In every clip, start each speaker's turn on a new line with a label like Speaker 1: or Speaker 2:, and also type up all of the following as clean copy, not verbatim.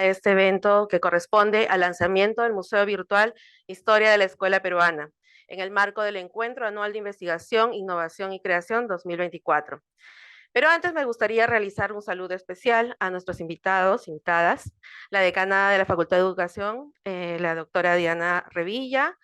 Speaker 1: a este evento que corresponde al lanzamiento del Museo Virtual Historia de la Escuela Peruana, en el marco del Encuentro Anual de Investigación, Innovación y Creación 2024. Pero antes me gustaría realizar un saludo especial a nuestros invitadas, la decana de la Facultad de Educación, la doctora Diana Revilla,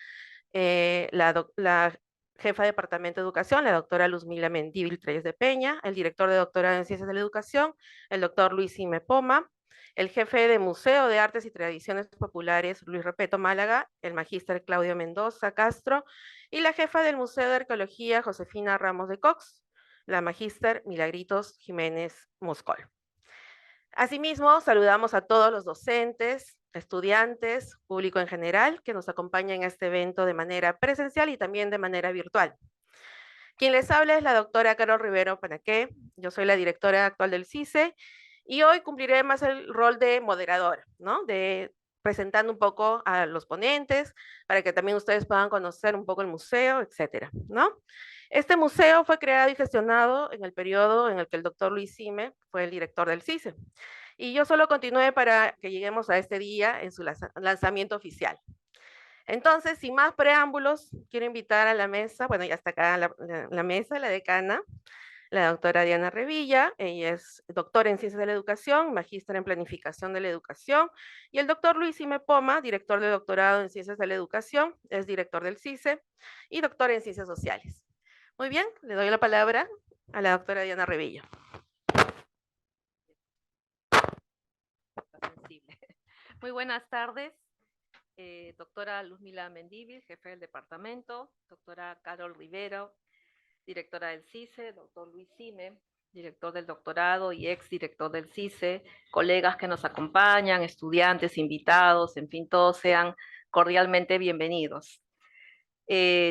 Speaker 1: la jefa de Departamento de Educación, la doctora Luzmila Mendívil Treyes de Peña, el director de doctorado en Ciencias de la Educación, el doctor Luis Ime Poma, el jefe de Museo de Artes y Tradiciones Populares, Luis Repeto Málaga, el magíster Claudio Mendoza Castro, y la jefa del Museo de Arqueología, Josefina Ramos de Cox, la magíster Milagritos Jiménez Moscol. Asimismo, saludamos a todos los docentes, estudiantes, público en general, que nos acompaña en este evento de manera presencial y también de manera virtual. Quien les habla es la doctora Carol Rivero Panaqué, yo soy la directora actual del CICE, y hoy cumpliré más el rol de moderadora, ¿no? De presentando un poco a los ponentes, para que también ustedes puedan conocer un poco el museo, etcétera, ¿no? Este museo fue creado y gestionado en el periodo en el que el doctor Luis Sime fue el director del CICE. Y yo solo continué para que lleguemos a este día en su lanzamiento oficial. Entonces, sin más preámbulos, quiero invitar a la mesa, bueno, ya está acá la mesa, la decana, la doctora Diana Revilla, ella es doctora en Ciencias de la Educación, magíster en Planificación de la Educación, y el doctor Luis Ime Poma, director de doctorado en Ciencias de la Educación, es director del CICE y doctor en Ciencias Sociales. Muy bien, le doy la palabra a la doctora Diana Revilla.
Speaker 2: Muy buenas tardes, doctora Luzmila Mendívil, jefe del departamento, doctora Carol Rivero, directora del CICE, doctor Luis Sime, director del doctorado y ex director del CICE, colegas que nos acompañan, estudiantes, invitados, en fin, todos sean cordialmente bienvenidos.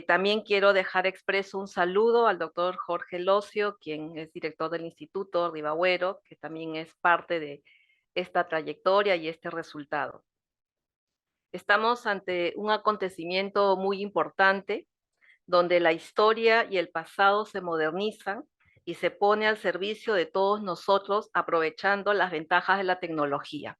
Speaker 2: También quiero dejar expreso un saludo al doctor Jorge Locio, quien es director del Instituto Ribagüero, que también es parte de esta trayectoria y este resultado. Estamos ante un acontecimiento muy importante, donde la historia y el pasado se modernizan y se pone al servicio de todos nosotros, aprovechando las ventajas de la tecnología.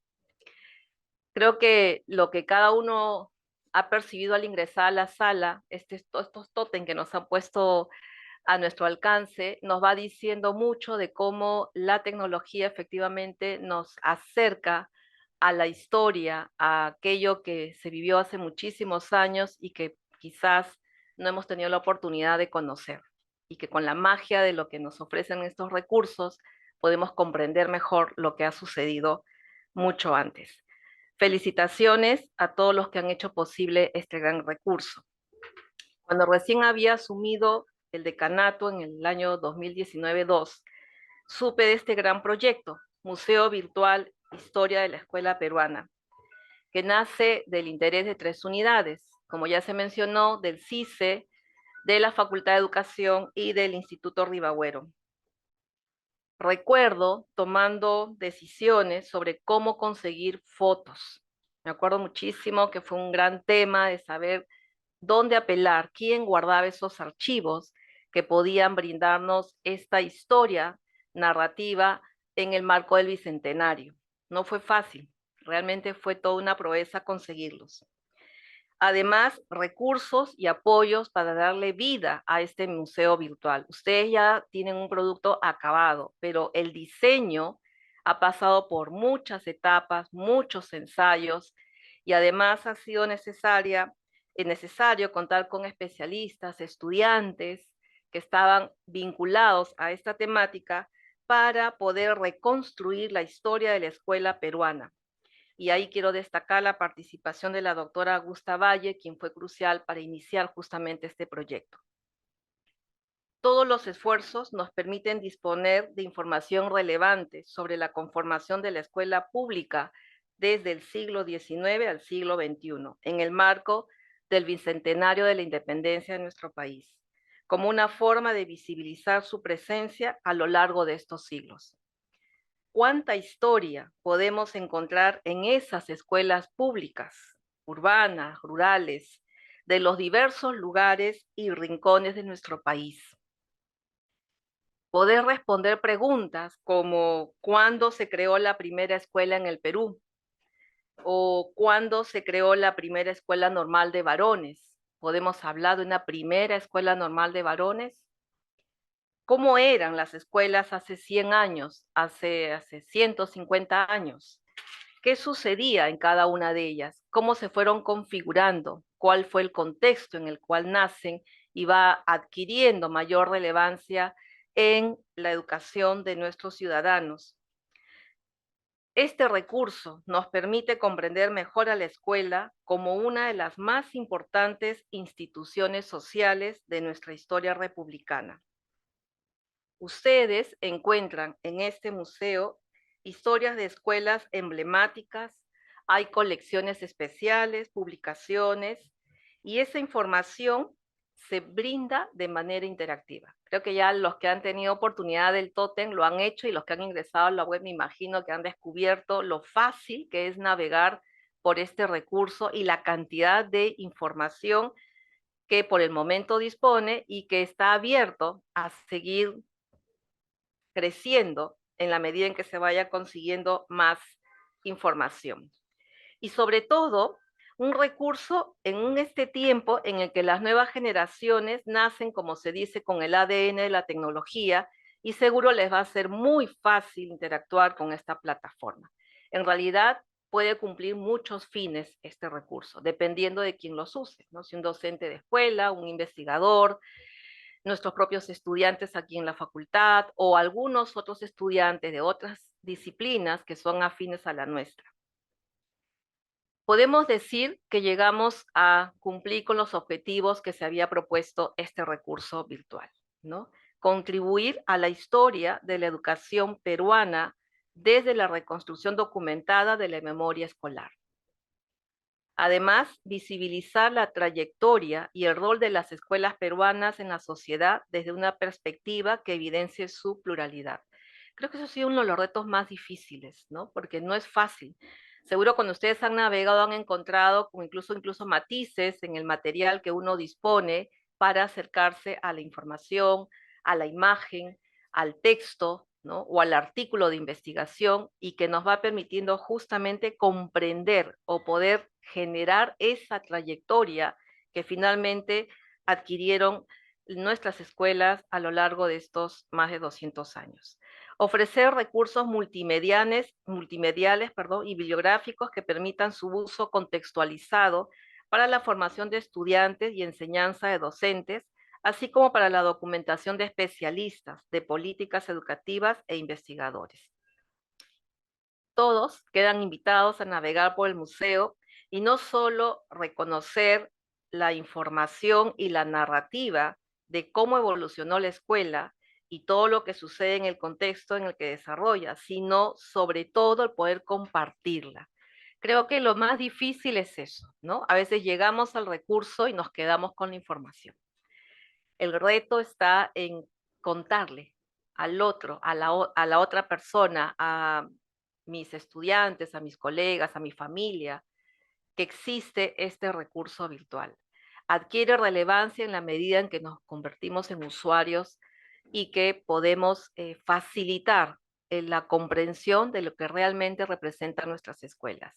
Speaker 2: Creo que lo que cada uno ha percibido al ingresar a la sala, estos tótem que nos han puesto a nuestro alcance, nos va diciendo mucho de cómo la tecnología efectivamente nos acerca a la historia, a aquello que se vivió hace muchísimos años y que quizás no hemos tenido la oportunidad de conocer, y que con la magia de lo que nos ofrecen estos recursos podemos comprender mejor lo que ha sucedido mucho antes. Felicitaciones a todos los que han hecho posible este gran recurso. Cuando recién había asumido el decanato en el año 2019-2, supe de este gran proyecto, Museo Virtual Historia de la Escuela Peruana, que nace del interés de 3 unidades, como ya se mencionó, del CICE, de la Facultad de Educación y del Instituto Ribagüero. Recuerdo tomando decisiones sobre cómo conseguir fotos. Me acuerdo muchísimo que fue un gran tema de saber dónde apelar, quién guardaba esos archivos que podían brindarnos esta historia narrativa en el marco del Bicentenario. No fue fácil, realmente fue toda una proeza conseguirlos. Además, recursos y apoyos para darle vida a este museo virtual. Ustedes ya tienen un producto acabado, pero el diseño ha pasado por muchas etapas, muchos ensayos, y además ha sido necesario contar con especialistas, estudiantes que estaban vinculados a esta temática para poder reconstruir la historia de la escuela peruana. Y ahí quiero destacar la participación de la doctora Augusta Valle, quien fue crucial para iniciar justamente este proyecto. Todos los esfuerzos nos permiten disponer de información relevante sobre la conformación de la escuela pública desde el siglo XIX al siglo XXI, en el marco del bicentenario de la independencia de nuestro país, como una forma de visibilizar su presencia a lo largo de estos siglos. ¿Cuánta historia podemos encontrar en esas escuelas públicas, urbanas, rurales, de los diversos lugares y rincones de nuestro país? Poder responder preguntas como ¿cuándo se creó la primera escuela en el Perú? ¿O cuándo se creó la primera escuela normal de varones? ¿Podemos hablar de una primera escuela normal de varones? ¿Cómo eran las escuelas hace 100 años, hace 150 años? ¿Qué sucedía en cada una de ellas? ¿Cómo se fueron configurando? ¿Cuál fue el contexto en el cual nacen y va adquiriendo mayor relevancia en la educación de nuestros ciudadanos? Este recurso nos permite comprender mejor a la escuela como una de las más importantes instituciones sociales de nuestra historia republicana. Ustedes encuentran en este museo historias de escuelas emblemáticas, hay colecciones especiales, publicaciones, y esa información se brinda de manera interactiva. Creo que ya los que han tenido oportunidad del tótem lo han hecho, y los que han ingresado a la web me imagino que han descubierto lo fácil que es navegar por este recurso y la cantidad de información que por el momento dispone y que está abierto a seguir creciendo en la medida en que se vaya consiguiendo más información. Y sobre todo, un recurso en este tiempo en el que las nuevas generaciones nacen, como se dice, con el ADN de la tecnología, y seguro les va a ser muy fácil interactuar con esta plataforma. En realidad, puede cumplir muchos fines este recurso, dependiendo de quién los use, ¿no? Si un docente de escuela, un investigador, nuestros propios estudiantes aquí en la facultad o algunos otros estudiantes de otras disciplinas que son afines a la nuestra. Podemos decir que llegamos a cumplir con los objetivos que se había propuesto este recurso virtual, ¿no? Contribuir a la historia de la educación peruana desde la reconstrucción documentada de la memoria escolar. Además, visibilizar la trayectoria y el rol de las escuelas peruanas en la sociedad desde una perspectiva que evidencie su pluralidad. Creo que eso ha sido uno de los retos más difíciles, ¿no? Porque no es fácil. Seguro cuando ustedes han navegado han encontrado incluso matices en el material que uno dispone para acercarse a la información, a la imagen, al texto, ¿no? O al artículo de investigación, y que nos va permitiendo justamente comprender o poder generar esa trayectoria que finalmente adquirieron nuestras escuelas a lo largo de estos más de 200 años. Ofrecer recursos multimediales, y bibliográficos que permitan su uso contextualizado para la formación de estudiantes y enseñanza de docentes, así como para la documentación de especialistas, de políticas educativas e investigadores. Todos quedan invitados a navegar por el museo y no solo reconocer la información y la narrativa de cómo evolucionó la escuela y todo lo que sucede en el contexto en el que desarrolla, sino sobre todo el poder compartirla. Creo que lo más difícil es eso, ¿no? A veces llegamos al recurso y nos quedamos con la información. El reto está en contarle al otro, a la otra persona, a mis estudiantes, a mis colegas, a mi familia, que existe este recurso virtual. Adquiere relevancia en la medida en que nos convertimos en usuarios y que podemos facilitar la comprensión de lo que realmente representan nuestras escuelas.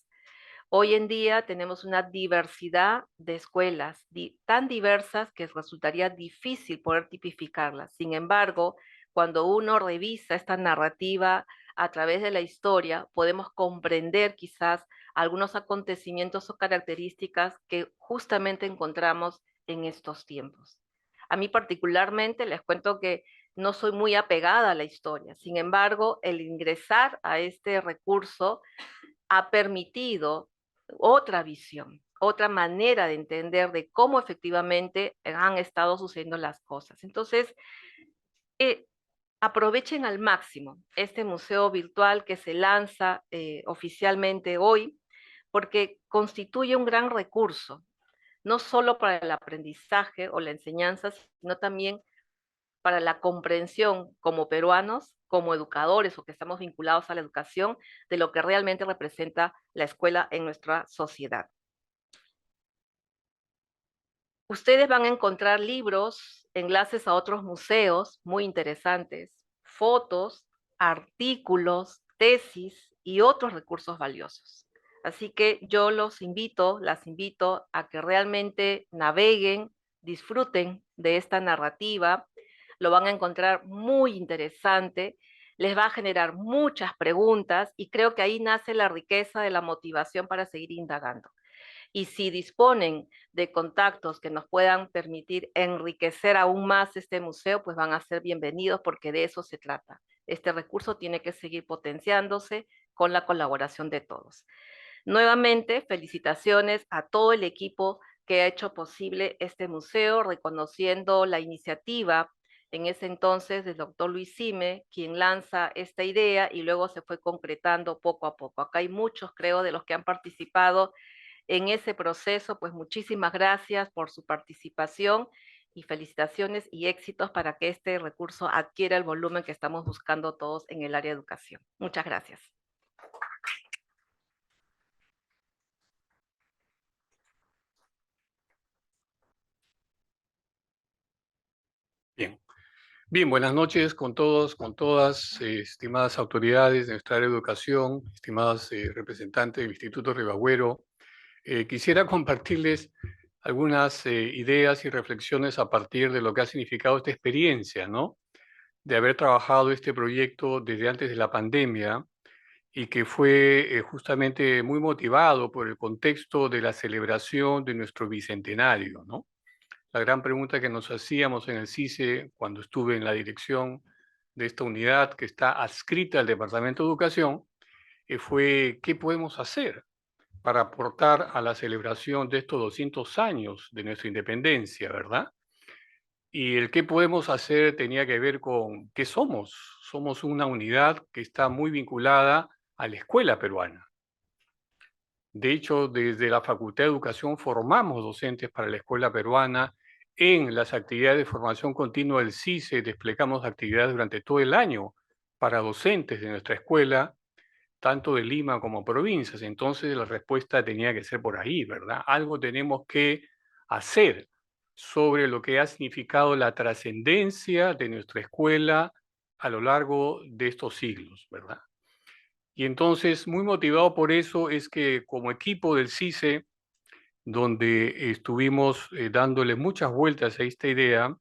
Speaker 2: Hoy en día tenemos una diversidad de escuelas tan diversas que resultaría difícil poder tipificarlas. Sin embargo, cuando uno revisa esta narrativa a través de la historia, podemos comprender quizás algunos acontecimientos o características que justamente encontramos en estos tiempos. A mí particularmente les cuento que no soy muy apegada a la historia. Sin embargo, el ingresar a este recurso ha permitido otra visión, otra manera de entender de cómo efectivamente han estado sucediendo las cosas. Entonces, aprovechen al máximo este museo virtual que se lanza oficialmente hoy, porque constituye un gran recurso, no solo para el aprendizaje o la enseñanza, sino también para la comprensión como peruanos, como educadores o que estamos vinculados a la educación, de lo que realmente representa la escuela en nuestra sociedad. Ustedes van a encontrar libros, enlaces a otros museos muy interesantes, fotos, artículos, tesis y otros recursos valiosos. Así que yo las invito a que realmente naveguen, disfruten de esta narrativa, lo van a encontrar muy interesante, les va a generar muchas preguntas y creo que ahí nace la riqueza de la motivación para seguir indagando. Y si disponen de contactos que nos puedan permitir enriquecer aún más este museo, pues van a ser bienvenidos porque de eso se trata. Este recurso tiene que seguir potenciándose con la colaboración de todos. Nuevamente, felicitaciones a todo el equipo que ha hecho posible este museo, reconociendo la iniciativa en ese entonces del doctor Luis Sime, quien lanza esta idea y luego se fue concretando poco a poco. Acá hay muchos, creo, de los que han participado en ese proceso, pues muchísimas gracias por su participación y felicitaciones y éxitos para que este recurso adquiera el volumen que estamos buscando todos en el área de educación. Muchas gracias.
Speaker 3: Bien. Bien, buenas noches con todos, con todas, estimadas autoridades de nuestra área de educación, estimadas representantes del Instituto Ribagüero. Quisiera compartirles algunas ideas y reflexiones a partir de lo que ha significado esta experiencia, ¿no? De haber trabajado este proyecto desde antes de la pandemia y que fue justamente muy motivado por el contexto de la celebración de nuestro bicentenario, ¿no? La gran pregunta que nos hacíamos en el CICE cuando estuve en la dirección de esta unidad que está adscrita al Departamento de Educación fue ¿qué podemos hacer para aportar a la celebración de estos 200 años de nuestra independencia, ¿verdad? Y el qué podemos hacer tenía que ver con qué somos. Somos una unidad que está muy vinculada a la escuela peruana. De hecho, desde la Facultad de Educación formamos docentes para la escuela peruana. En las actividades de formación continua del CICE desplegamos actividades durante todo el año para docentes de nuestra escuela, tanto de Lima como provincias. Entonces la respuesta tenía que ser por ahí, ¿verdad? Algo tenemos que hacer sobre lo que ha significado la trascendencia de nuestra escuela a lo largo de estos siglos, ¿verdad? Y entonces, muy motivado por eso, es que como equipo del CICE, donde estuvimos dándole muchas vueltas a esta idea,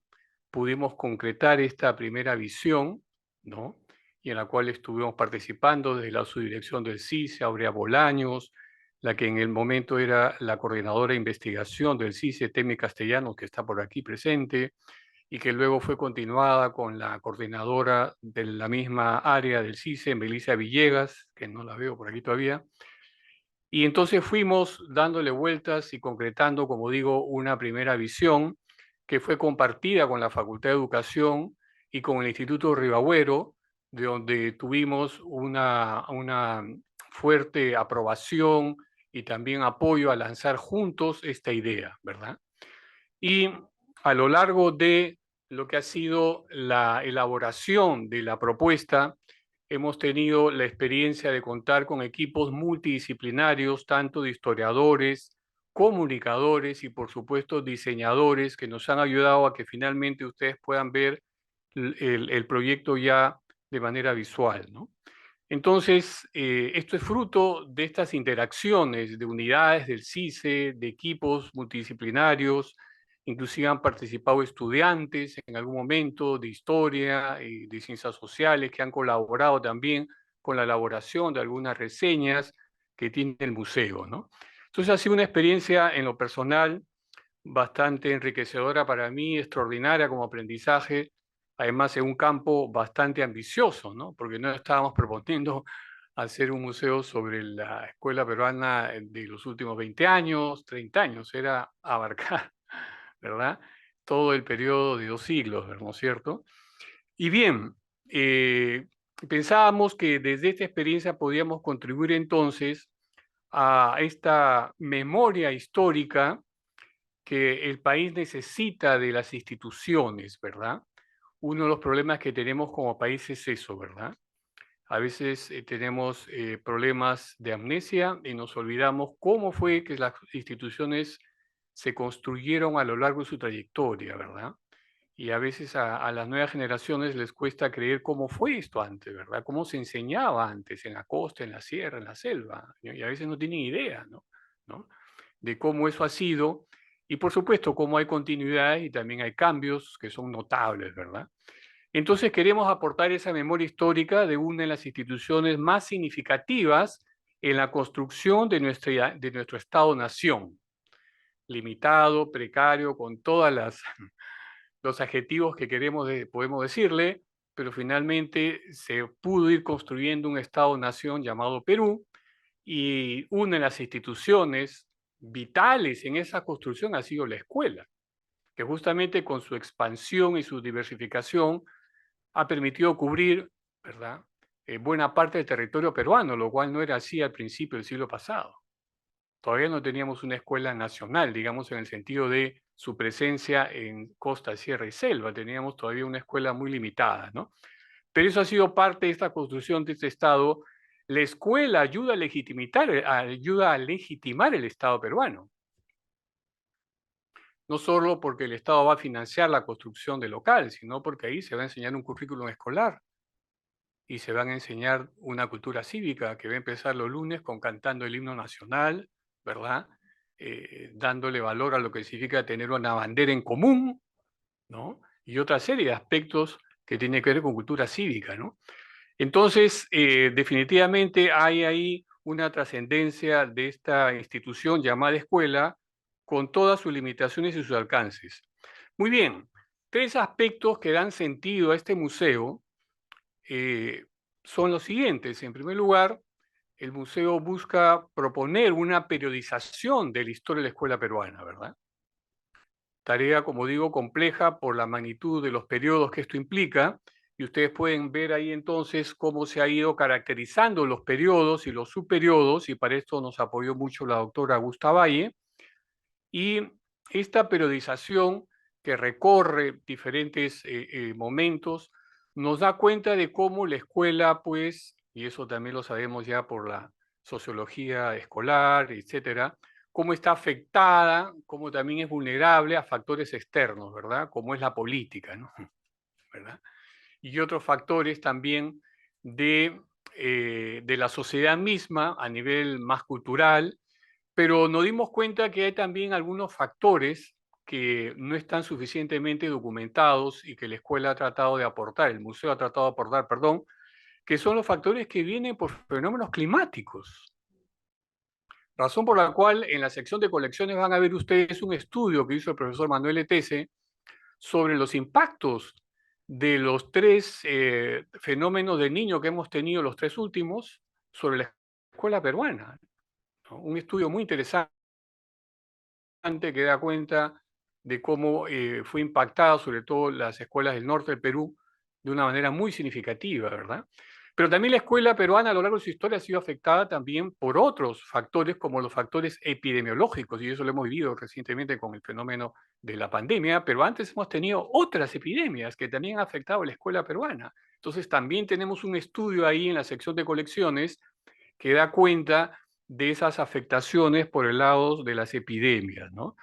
Speaker 3: pudimos concretar esta primera visión, ¿no? Y en la cual estuvimos participando desde la subdirección del CICE, Aurea Bolaños, la que en el momento era la coordinadora de investigación del CICE, Temi Castellanos, que está por aquí presente, y que luego fue continuada con la coordinadora de la misma área del CICE, Melissa Villegas, que no la veo por aquí todavía. Y entonces fuimos dándole vueltas y concretando, como digo, una primera visión que fue compartida con la Facultad de Educación y con el Instituto Ribagüero, de donde tuvimos una fuerte aprobación y también apoyo a lanzar juntos esta idea, ¿verdad? Y a lo largo de lo que ha sido la elaboración de la propuesta, hemos tenido la experiencia de contar con equipos multidisciplinarios, tanto de historiadores, comunicadores y, por supuesto, diseñadores que nos han ayudado a que finalmente ustedes puedan ver el proyecto ya de manera visual, ¿no? Entonces, esto es fruto de estas interacciones de unidades del CICE, de equipos multidisciplinarios, inclusive han participado estudiantes en algún momento de historia y de ciencias sociales que han colaborado también con la elaboración de algunas reseñas que tiene el museo, ¿no? Entonces ha sido una experiencia en lo personal bastante enriquecedora para mí, extraordinaria como aprendizaje, además en un campo bastante ambicioso, ¿no? Porque no estábamos proponiendo hacer un museo sobre la escuela peruana de los últimos 20 años, 30 años, era abarcar, ¿verdad? Todo el periodo de 2 siglos, ¿no es cierto? Y bien, pensábamos que desde esta experiencia podíamos contribuir entonces a esta memoria histórica que el país necesita de las instituciones, ¿verdad? Uno de los problemas que tenemos como país es eso, ¿verdad? A veces tenemos problemas de amnesia y nos olvidamos cómo fue que las instituciones se construyeron a lo largo de su trayectoria, ¿verdad? y a veces a las nuevas generaciones les cuesta creer cómo fue esto antes, ¿verdad? Cómo se enseñaba antes en la costa, en la sierra, en la selva, y a veces no tienen idea, ¿no? De cómo eso ha sido, y por supuesto cómo hay continuidad y también hay cambios que son notables, ¿verdad? Entonces queremos aportar esa memoria histórica de una de las instituciones más significativas en la construcción de nuestro Estado-nación, limitado, precario, con todas los adjetivos que podemos decirle, pero finalmente se pudo ir construyendo un Estado-nación llamado Perú, y una de las instituciones vitales en esa construcción ha sido la escuela, que justamente con su expansión y su diversificación ha permitido cubrir, ¿verdad?, buena parte del territorio peruano, lo cual no era así al principio del siglo pasado. Todavía no teníamos una escuela nacional, digamos, en el sentido de su presencia en costa, sierra y selva. Teníamos todavía una escuela muy limitada, ¿no? Pero eso ha sido parte de esta construcción de este Estado. La escuela ayuda a legitimar el Estado peruano. No solo porque el Estado va a financiar la construcción del local, sino porque ahí se va a enseñar un currículum escolar y se van a enseñar una cultura cívica que va a empezar los lunes con cantando el himno nacional, ¿verdad? Dándole valor a lo que significa tener una bandera en común, ¿no? Y otra serie de aspectos que tienen que ver con cultura cívica, ¿no? Entonces, definitivamente hay ahí una trascendencia de esta institución llamada escuela con todas sus limitaciones y sus alcances. Muy bien, 3 aspectos que dan sentido a este museo son los siguientes. En primer lugar, el museo busca proponer una periodización de la historia de la escuela peruana, ¿verdad? Tarea, como digo, compleja por la magnitud de los periodos que esto implica, y ustedes pueden ver ahí entonces cómo se ha ido caracterizando los periodos y los subperiodos, y para esto nos apoyó mucho la doctora Augusta Valle, y esta periodización que recorre diferentes momentos nos da cuenta de cómo la escuela, pues, y eso también lo sabemos ya por la sociología escolar, etcétera, cómo está afectada, cómo también es vulnerable a factores externos, ¿verdad? Como es la política, ¿no? ¿Verdad? Y otros factores también de la sociedad misma a nivel más cultural, pero nos dimos cuenta que hay también algunos factores que no están suficientemente documentados y que la escuela ha tratado de aportar, el museo ha tratado de aportar, perdón, que son los factores que vienen por fenómenos climáticos. Razón por la cual en la sección de colecciones van a ver ustedes un estudio que hizo el profesor Manuel Etese sobre los impactos de los 3 fenómenos de niño que hemos tenido, los 3 últimos, sobre la escuela peruana, ¿no? Un estudio muy interesante que da cuenta de cómo fue impactada, sobre todo las escuelas del norte del Perú, de una manera muy significativa, ¿verdad? Pero también la escuela peruana a lo largo de su historia ha sido afectada también por otros factores, como los factores epidemiológicos, y eso lo hemos vivido recientemente con el fenómeno de la pandemia, pero antes hemos tenido otras epidemias que también han afectado a la escuela peruana. Entonces también tenemos un estudio ahí en la sección de colecciones que da cuenta de esas afectaciones por el lado de las epidemias, ¿no?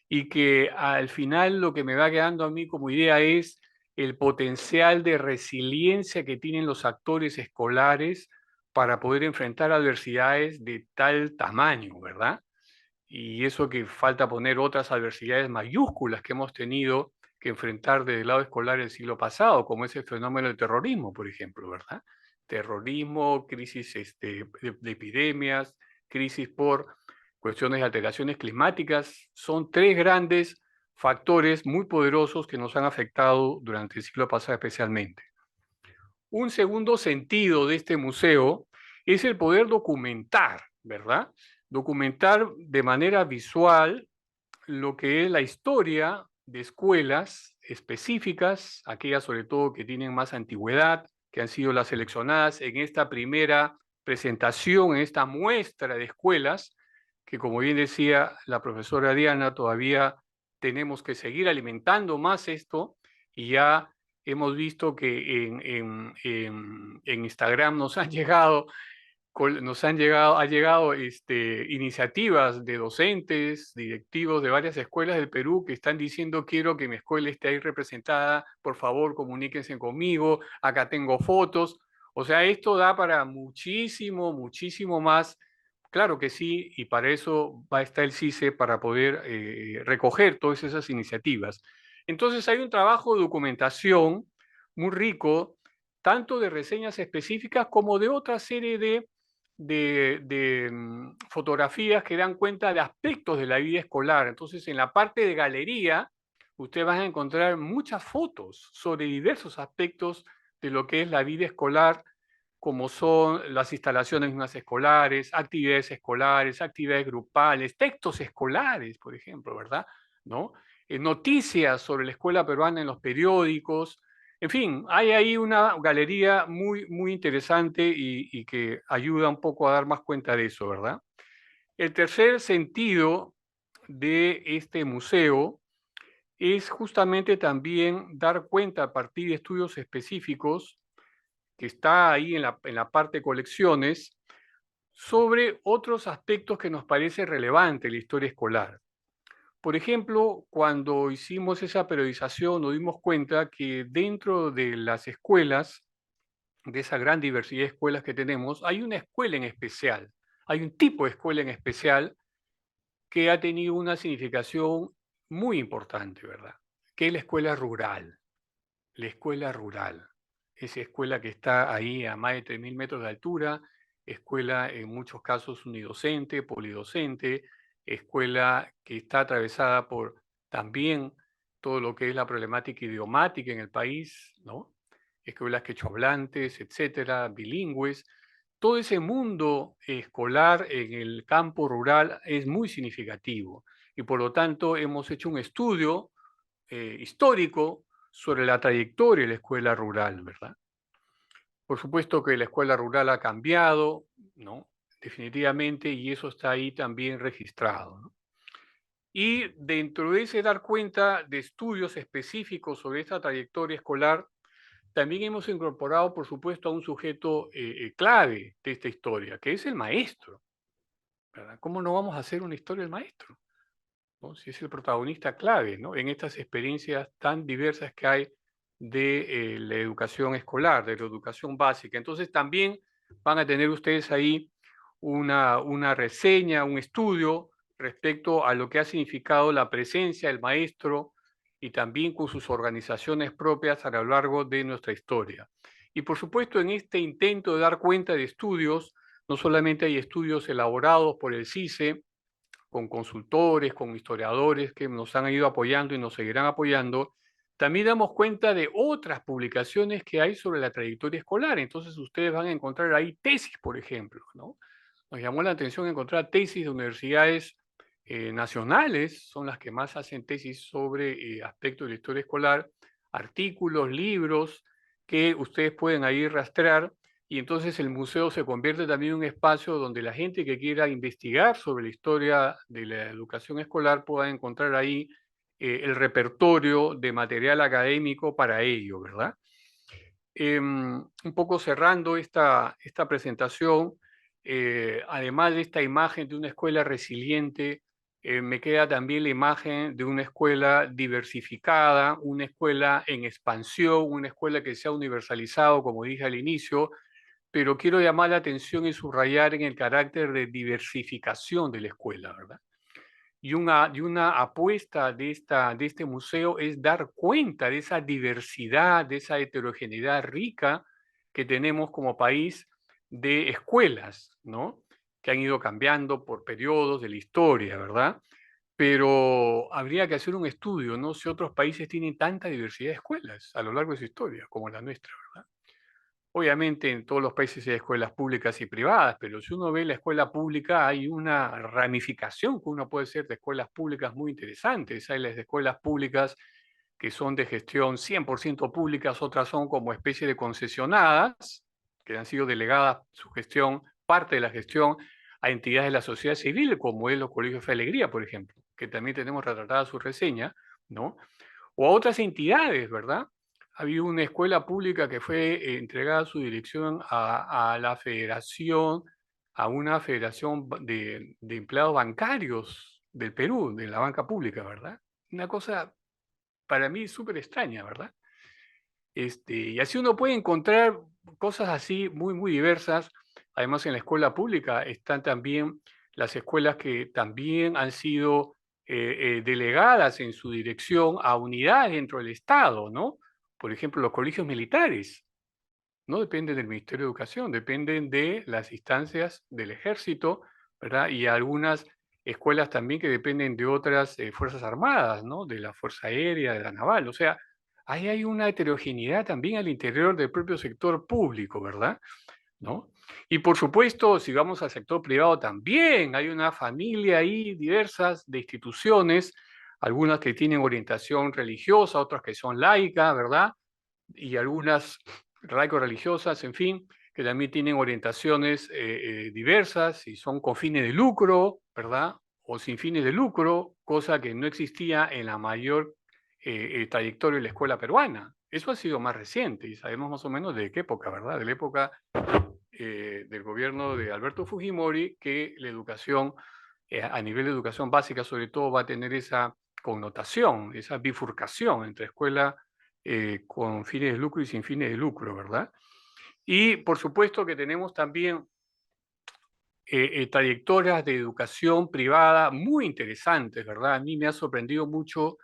Speaker 3: Y que al final lo que me va quedando a mí como idea es el potencial de resiliencia que tienen los actores escolares para poder enfrentar adversidades de tal tamaño, ¿verdad? Y eso que falta poner otras adversidades mayúsculas que hemos tenido que enfrentar desde el lado escolar el siglo pasado, como es el fenómeno del terrorismo, por ejemplo, ¿verdad? Terrorismo, crisis de epidemias, crisis por cuestiones de alteraciones climáticas, son 3 grandes factores muy poderosos que nos han afectado durante el siglo pasado especialmente. Un segundo sentido de este museo es el poder documentar, ¿verdad? Documentar de manera visual lo que es la historia de escuelas específicas, aquellas sobre todo que tienen más antigüedad, que han sido las seleccionadas en esta primera presentación, en esta muestra de escuelas, que como bien decía la profesora Diana, todavía tenemos que seguir alimentando más esto, y ya hemos visto que en Instagram nos han llegado ha llegado iniciativas de docentes, directivos de varias escuelas del Perú que están diciendo quiero que mi escuela esté ahí representada, por favor comuníquense conmigo, acá tengo fotos. O sea, esto da para muchísimo, muchísimo más. Claro que sí, y para eso va a estar el CICE para poder recoger todas esas iniciativas. Entonces hay un trabajo de documentación muy rico, tanto de reseñas específicas como de otra serie de fotografías que dan cuenta de aspectos de la vida escolar. Entonces, en la parte de galería, ustedes van a encontrar muchas fotos sobre diversos aspectos de lo que es la vida escolar, como son las instalaciones mismas escolares, actividades grupales, textos escolares, por ejemplo, ¿verdad? ¿No? Noticias sobre la escuela peruana en los periódicos. En fin, hay ahí una galería muy, muy interesante y que ayuda un poco a dar más cuenta de eso, ¿verdad? El tercer sentido de este museo es justamente también dar cuenta a partir de estudios específicos que está ahí en la parte colecciones, sobre otros aspectos que nos parece relevante en la historia escolar. Por ejemplo, cuando hicimos esa periodización nos dimos cuenta que dentro de las escuelas, de esa gran diversidad de escuelas que tenemos, hay una escuela en especial, hay un tipo de escuela en especial que ha tenido una significación muy importante, ¿verdad? Que es la escuela rural. La escuela rural, esa escuela que está ahí a más de 3.000 metros de altura, escuela en muchos casos unidocente, polidocente, escuela que está atravesada por también todo lo que es la problemática idiomática en el país, ¿no? Escuelas quechohablantes, etcétera, bilingües. Todo ese mundo escolar en el campo rural es muy significativo y por lo tanto hemos hecho un estudio histórico sobre la trayectoria de la escuela rural, ¿verdad? Por supuesto que la escuela rural ha cambiado, ¿no? Definitivamente, y eso está ahí también registrado, ¿no? Y dentro de ese dar cuenta de estudios específicos sobre esta trayectoria escolar, también hemos incorporado, por supuesto, a un sujeto clave de esta historia, que es el maestro, ¿verdad? ¿Cómo no vamos a hacer una historia del maestro? ¿No? Si es el protagonista clave, ¿no? En estas experiencias tan diversas que hay de la educación escolar, de la educación básica. Entonces también van a tener ustedes ahí una reseña, un estudio respecto a lo que ha significado la presencia del maestro y también con sus organizaciones propias a lo largo de nuestra historia. Y por supuesto, en este intento de dar cuenta de estudios, no solamente hay estudios elaborados por el CICE, con consultores, con historiadores que nos han ido apoyando y nos seguirán apoyando, también damos cuenta de otras publicaciones que hay sobre la trayectoria escolar. Entonces ustedes van a encontrar ahí tesis, por ejemplo, ¿no? Nos llamó la atención encontrar tesis de universidades nacionales, son las que más hacen tesis sobre aspectos de la historia escolar, artículos, libros que ustedes pueden ahí rastrear y entonces el museo se convierte también en un espacio donde la gente que quiera investigar sobre la historia de la educación escolar pueda encontrar ahí el repertorio de material académico para ello, ¿verdad? Un poco cerrando esta presentación, además de esta imagen de una escuela resiliente, me queda también la imagen de una escuela diversificada, una escuela en expansión, una escuela que se ha universalizado, como dije al inicio, pero quiero llamar la atención y subrayar en el carácter de diversificación de la escuela, ¿verdad? Y una apuesta de este museo es dar cuenta de esa diversidad, de esa heterogeneidad rica que tenemos como país de escuelas, ¿no? Que han ido cambiando por periodos de la historia, ¿verdad? Pero habría que hacer un estudio, ¿no? Si otros países tienen tanta diversidad de escuelas a lo largo de su historia como la nuestra, ¿verdad? Obviamente en todos los países hay escuelas públicas y privadas, pero si uno ve la escuela pública hay una ramificación que uno puede hacer de escuelas públicas muy interesantes. Hay las escuelas públicas que son de gestión 100% públicas, otras son como especie de concesionadas, que han sido delegadas su gestión, parte de la gestión, a entidades de la sociedad civil, como es los colegios Fe Alegría, por ejemplo, que también tenemos retratada su reseña, ¿no? O a otras entidades, ¿verdad? Había una escuela pública que fue entregada su dirección a la Federación a una federación de empleados bancarios del Perú, de la banca pública, ¿verdad? Una cosa para mí súper extraña, ¿verdad? Y así uno puede encontrar cosas así muy diversas. Además, en la escuela pública están también las escuelas que también han sido delegadas en su dirección a unidades dentro del Estado, ¿no? Por ejemplo, los colegios militares no dependen del Ministerio de Educación, dependen de las instancias del Ejército, ¿verdad? Y algunas escuelas también que dependen de otras Fuerzas Armadas, ¿no? De la Fuerza Aérea, de la Naval. O sea, ahí hay una heterogeneidad también al interior del propio sector público, ¿verdad? ¿No? Y por supuesto, si vamos al sector privado también, hay una familia ahí diversas de instituciones, algunas que tienen orientación religiosa, otras que son laicas, ¿verdad? Y algunas laico-religiosas, en fin, que también tienen orientaciones diversas y son con fines de lucro, ¿verdad? O sin fines de lucro, cosa que no existía en la mayor trayectoria de la escuela peruana. Eso ha sido más reciente y sabemos más o menos de qué época, ¿verdad? De la época del gobierno de Alberto Fujimori, que la educación, a nivel de educación básica sobre todo, va a tener esa connotación, esa bifurcación entre escuela con fines de lucro y sin fines de lucro, ¿verdad? Y por supuesto que tenemos también trayectorias de educación privada muy interesantes, ¿verdad? A mí me ha sorprendido mucho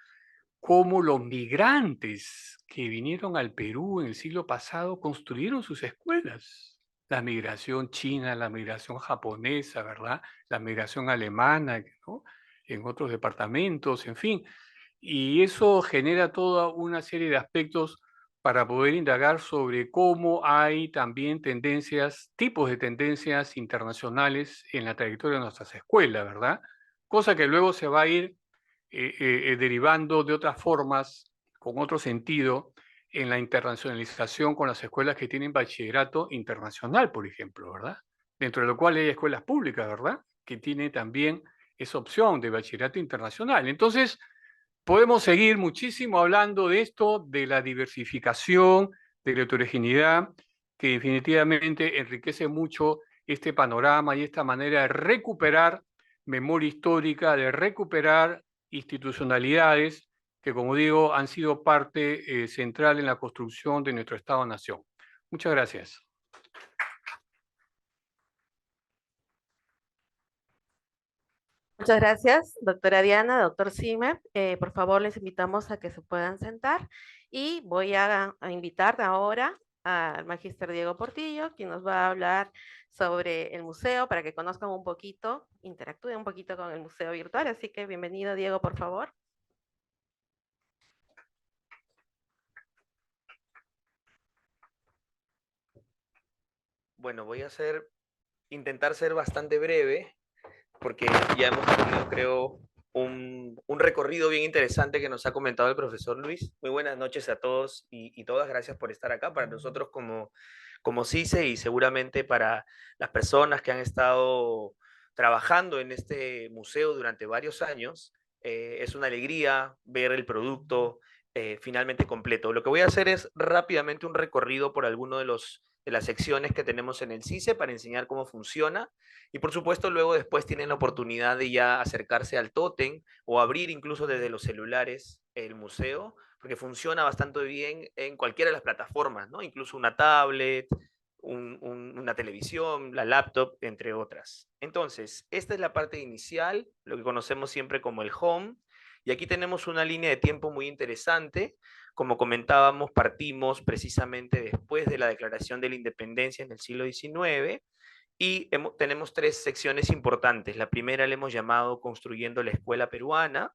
Speaker 3: cómo los migrantes que vinieron al Perú en el siglo pasado construyeron sus escuelas. La migración china, la migración japonesa, ¿verdad? La migración alemana, ¿no? En otros departamentos, en fin. Y eso genera toda una serie de aspectos para poder indagar sobre cómo hay también tendencias, tipos de tendencias internacionales en la trayectoria de nuestras escuelas, ¿verdad? Cosa que luego se va a ir derivando de otras formas, con otro sentido, en la internacionalización con las escuelas que tienen bachillerato internacional, por ejemplo, ¿verdad? Dentro de lo cual hay escuelas públicas, ¿verdad? Que tienen también esa opción de bachillerato internacional. Entonces, podemos seguir muchísimo hablando de esto, de la diversificación, de la heterogeneidad, que definitivamente enriquece mucho este panorama y esta manera de recuperar memoria histórica, de recuperar institucionalidades que, como digo, han sido parte central en la construcción de nuestro Estado-Nación. Muchas gracias.
Speaker 1: Muchas gracias, doctora Diana, doctor Sime. Por favor, les invitamos a que se puedan sentar y voy a invitar ahora al magíster Diego Portillo, quien nos va a hablar sobre el museo para que conozcan un poquito, interactúen un poquito con el museo virtual. Así que bienvenido, Diego, por favor.
Speaker 4: Bueno, intentar ser bastante breve, porque ya hemos tenido, creo, un recorrido bien interesante que nos ha comentado el profesor Luis. Muy buenas noches a todos y todas. Gracias por estar acá. Para nosotros como CICE y seguramente para las personas que han estado trabajando en este museo durante varios años, es una alegría ver el producto finalmente completo. Lo que voy a hacer es rápidamente un recorrido por alguno de las secciones que tenemos en el CICE para enseñar cómo funciona. Y por supuesto, luego después tienen la oportunidad de ya acercarse al tótem o abrir incluso desde los celulares el museo, porque funciona bastante bien en cualquiera de las plataformas, ¿no? Incluso una tablet, una televisión, la laptop, entre otras. Entonces, esta es la parte inicial, lo que conocemos siempre como el home. Y aquí tenemos una línea de tiempo muy interesante. Como comentábamos, partimos precisamente después de la Declaración de la Independencia en el siglo XIX y tenemos tres secciones importantes. La primera le hemos llamado Construyendo la Escuela Peruana,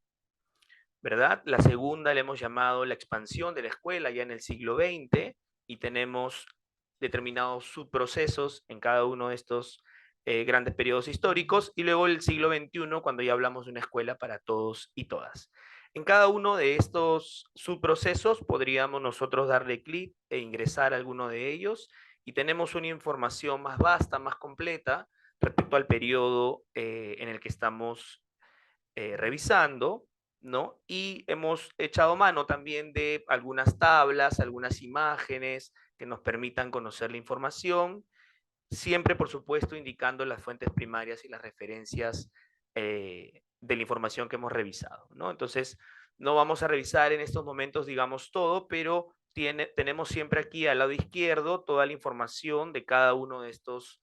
Speaker 4: ¿verdad? La segunda le hemos llamado La expansión de la escuela ya en el siglo XX y tenemos determinados subprocesos en cada uno de estos grandes periodos históricos y luego el siglo XXI cuando ya hablamos de una escuela para todos y todas. En cada uno de estos subprocesos podríamos nosotros darle clic e ingresar a alguno de ellos y tenemos una información más vasta, más completa respecto al periodo en el que estamos revisando, ¿no? Y hemos echado mano también de algunas tablas, algunas imágenes que nos permitan conocer la información siempre, por supuesto, indicando las fuentes primarias y las referencias de la información que hemos revisado, ¿no? Entonces, no vamos a revisar en estos momentos, digamos, todo, pero tenemos siempre aquí al lado izquierdo toda la información de cada uno de estos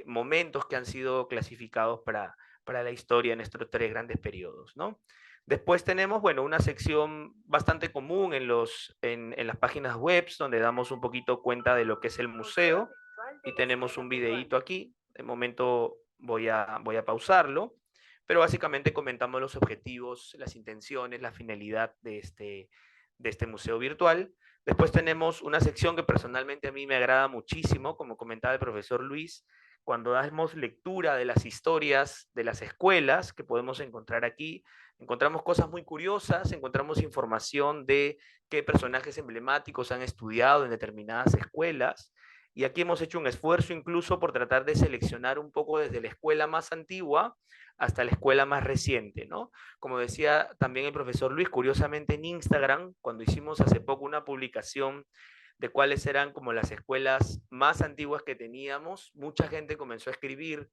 Speaker 4: momentos que han sido clasificados para la historia en estos 3 grandes periodos, ¿no? Después tenemos, bueno, una sección bastante común en las páginas web, donde damos un poquito cuenta de lo que es el museo, y tenemos un videíto aquí. De momento voy a pausarlo, pero básicamente comentamos los objetivos, las intenciones, la finalidad de este museo virtual. Después tenemos una sección que personalmente a mí me agrada muchísimo, como comentaba el profesor Luis, cuando damos lectura de las historias de las escuelas que podemos encontrar aquí. Encontramos cosas muy curiosas, encontramos información de qué personajes emblemáticos han estudiado en determinadas escuelas, y aquí hemos hecho un esfuerzo incluso por tratar de seleccionar un poco desde la escuela más antigua hasta la escuela más reciente, ¿no? Como decía también el profesor Luis, curiosamente en Instagram, cuando hicimos hace poco una publicación de cuáles eran como las escuelas más antiguas que teníamos, mucha gente comenzó a escribir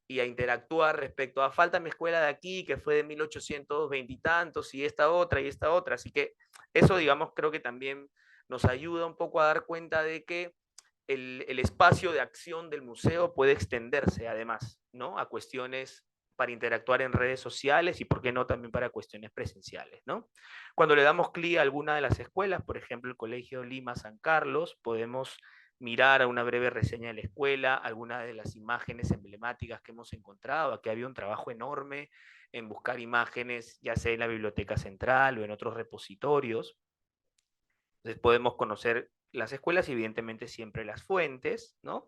Speaker 4: y a interactuar respecto a falta mi escuela de aquí, que fue de 1820 y tantos, y esta otra, y esta otra. Así que eso, digamos, creo que también nos ayuda un poco a dar cuenta de que el espacio de acción del museo puede extenderse además, ¿no? A cuestiones para interactuar en redes sociales y, por qué no, también para cuestiones presenciales, ¿no? Cuando le damos clic a alguna de las escuelas, por ejemplo, el Colegio Lima San Carlos, podemos mirar a una breve reseña de la escuela, algunas de las imágenes emblemáticas que hemos encontrado. Aquí había un trabajo enorme en buscar imágenes, ya sea en la Biblioteca Central o en otros repositorios. Entonces podemos conocer las escuelas y evidentemente siempre las fuentes, ¿no?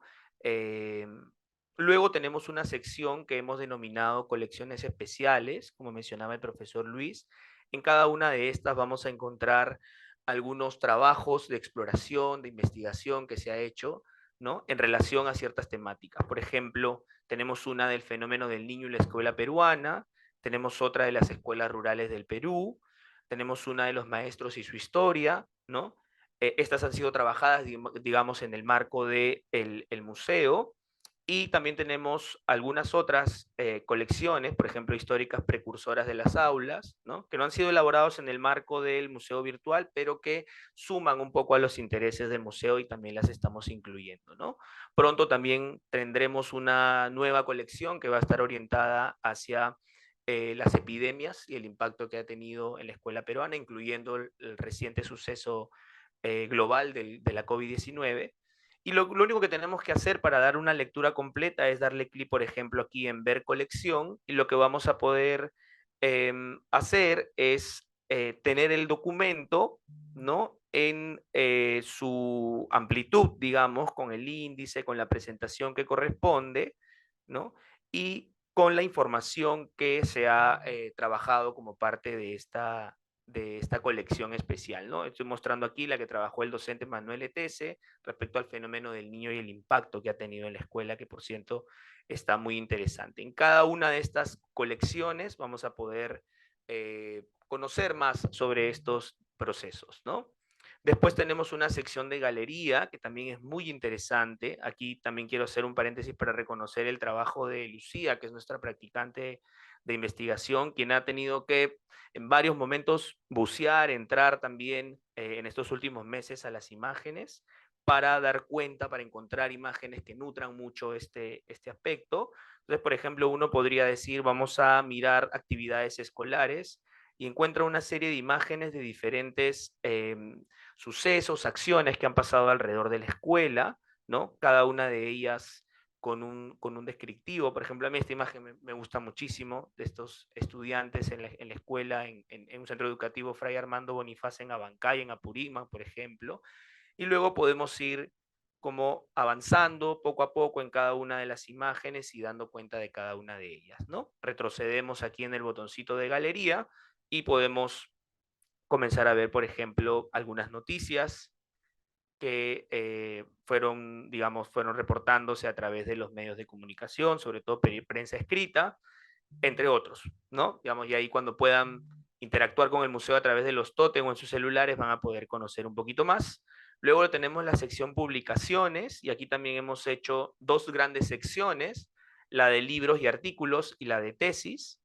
Speaker 4: Luego tenemos una sección que hemos denominado colecciones especiales, como mencionaba el profesor Luis. En cada una de estas vamos a encontrar algunos trabajos de exploración, de investigación que se ha hecho, ¿no? En relación a ciertas temáticas. Por ejemplo, tenemos una del fenómeno del niño y la escuela peruana, tenemos otra de las escuelas rurales del Perú, tenemos una de los maestros y su historia, ¿no? Estas han sido trabajadas, digamos, en el marco del el museo, y también tenemos algunas otras colecciones, por ejemplo, históricas precursoras de las aulas, ¿no? Que no han sido elaborados en el marco del museo virtual, pero que suman un poco a los intereses del museo y también las estamos incluyendo, ¿no? Pronto también tendremos una nueva colección que va a estar orientada hacia las epidemias y el impacto que ha tenido en la escuela peruana, incluyendo el reciente suceso global de la COVID-19. Y lo único que tenemos que hacer para dar una lectura completa es darle clic, por ejemplo, aquí en ver colección, y lo que vamos a poder hacer es tener el documento, ¿no? En su amplitud, digamos, con el índice, con la presentación que corresponde, ¿no? Y con la información que se ha trabajado como parte de esta colección especial, ¿no? Estoy mostrando aquí la que trabajó el docente Manuel Etese respecto al fenómeno del niño y el impacto que ha tenido en la escuela, que por cierto está muy interesante. En cada una de estas colecciones vamos a poder conocer más sobre estos procesos, ¿no? Después tenemos una sección de galería que también es muy interesante. Aquí también quiero hacer un paréntesis para reconocer el trabajo de Lucía, que es nuestra practicante de investigación, quien ha tenido que en varios momentos bucear, entrar también en estos últimos meses a las imágenes para dar cuenta, para encontrar imágenes que nutran mucho este aspecto. Entonces, por ejemplo, uno podría decir, vamos a mirar actividades escolares y encuentra una serie de imágenes de diferentes sucesos, acciones que han pasado alrededor de la escuela, ¿no? Cada una de ellas con un descriptivo. Por ejemplo, a mí esta imagen me gusta muchísimo, de estos estudiantes en la escuela, en un centro educativo Fray Armando Bonifaz en Abancay, en Apurímac, por ejemplo. Y luego podemos ir como avanzando poco a poco en cada una de las imágenes y dando cuenta de cada una de ellas, ¿no? Retrocedemos aquí en el botoncito de galería y podemos comenzar a ver, por ejemplo, algunas noticias que fueron, digamos, fueron reportándose a través de los medios de comunicación, sobre todo prensa escrita, entre otros, ¿no? Digamos, y ahí cuando puedan interactuar con el museo a través de los tótem o en sus celulares van a poder conocer un poquito más. Luego tenemos la sección publicaciones, y aquí también hemos hecho dos grandes secciones, la de libros y artículos y la de tesis.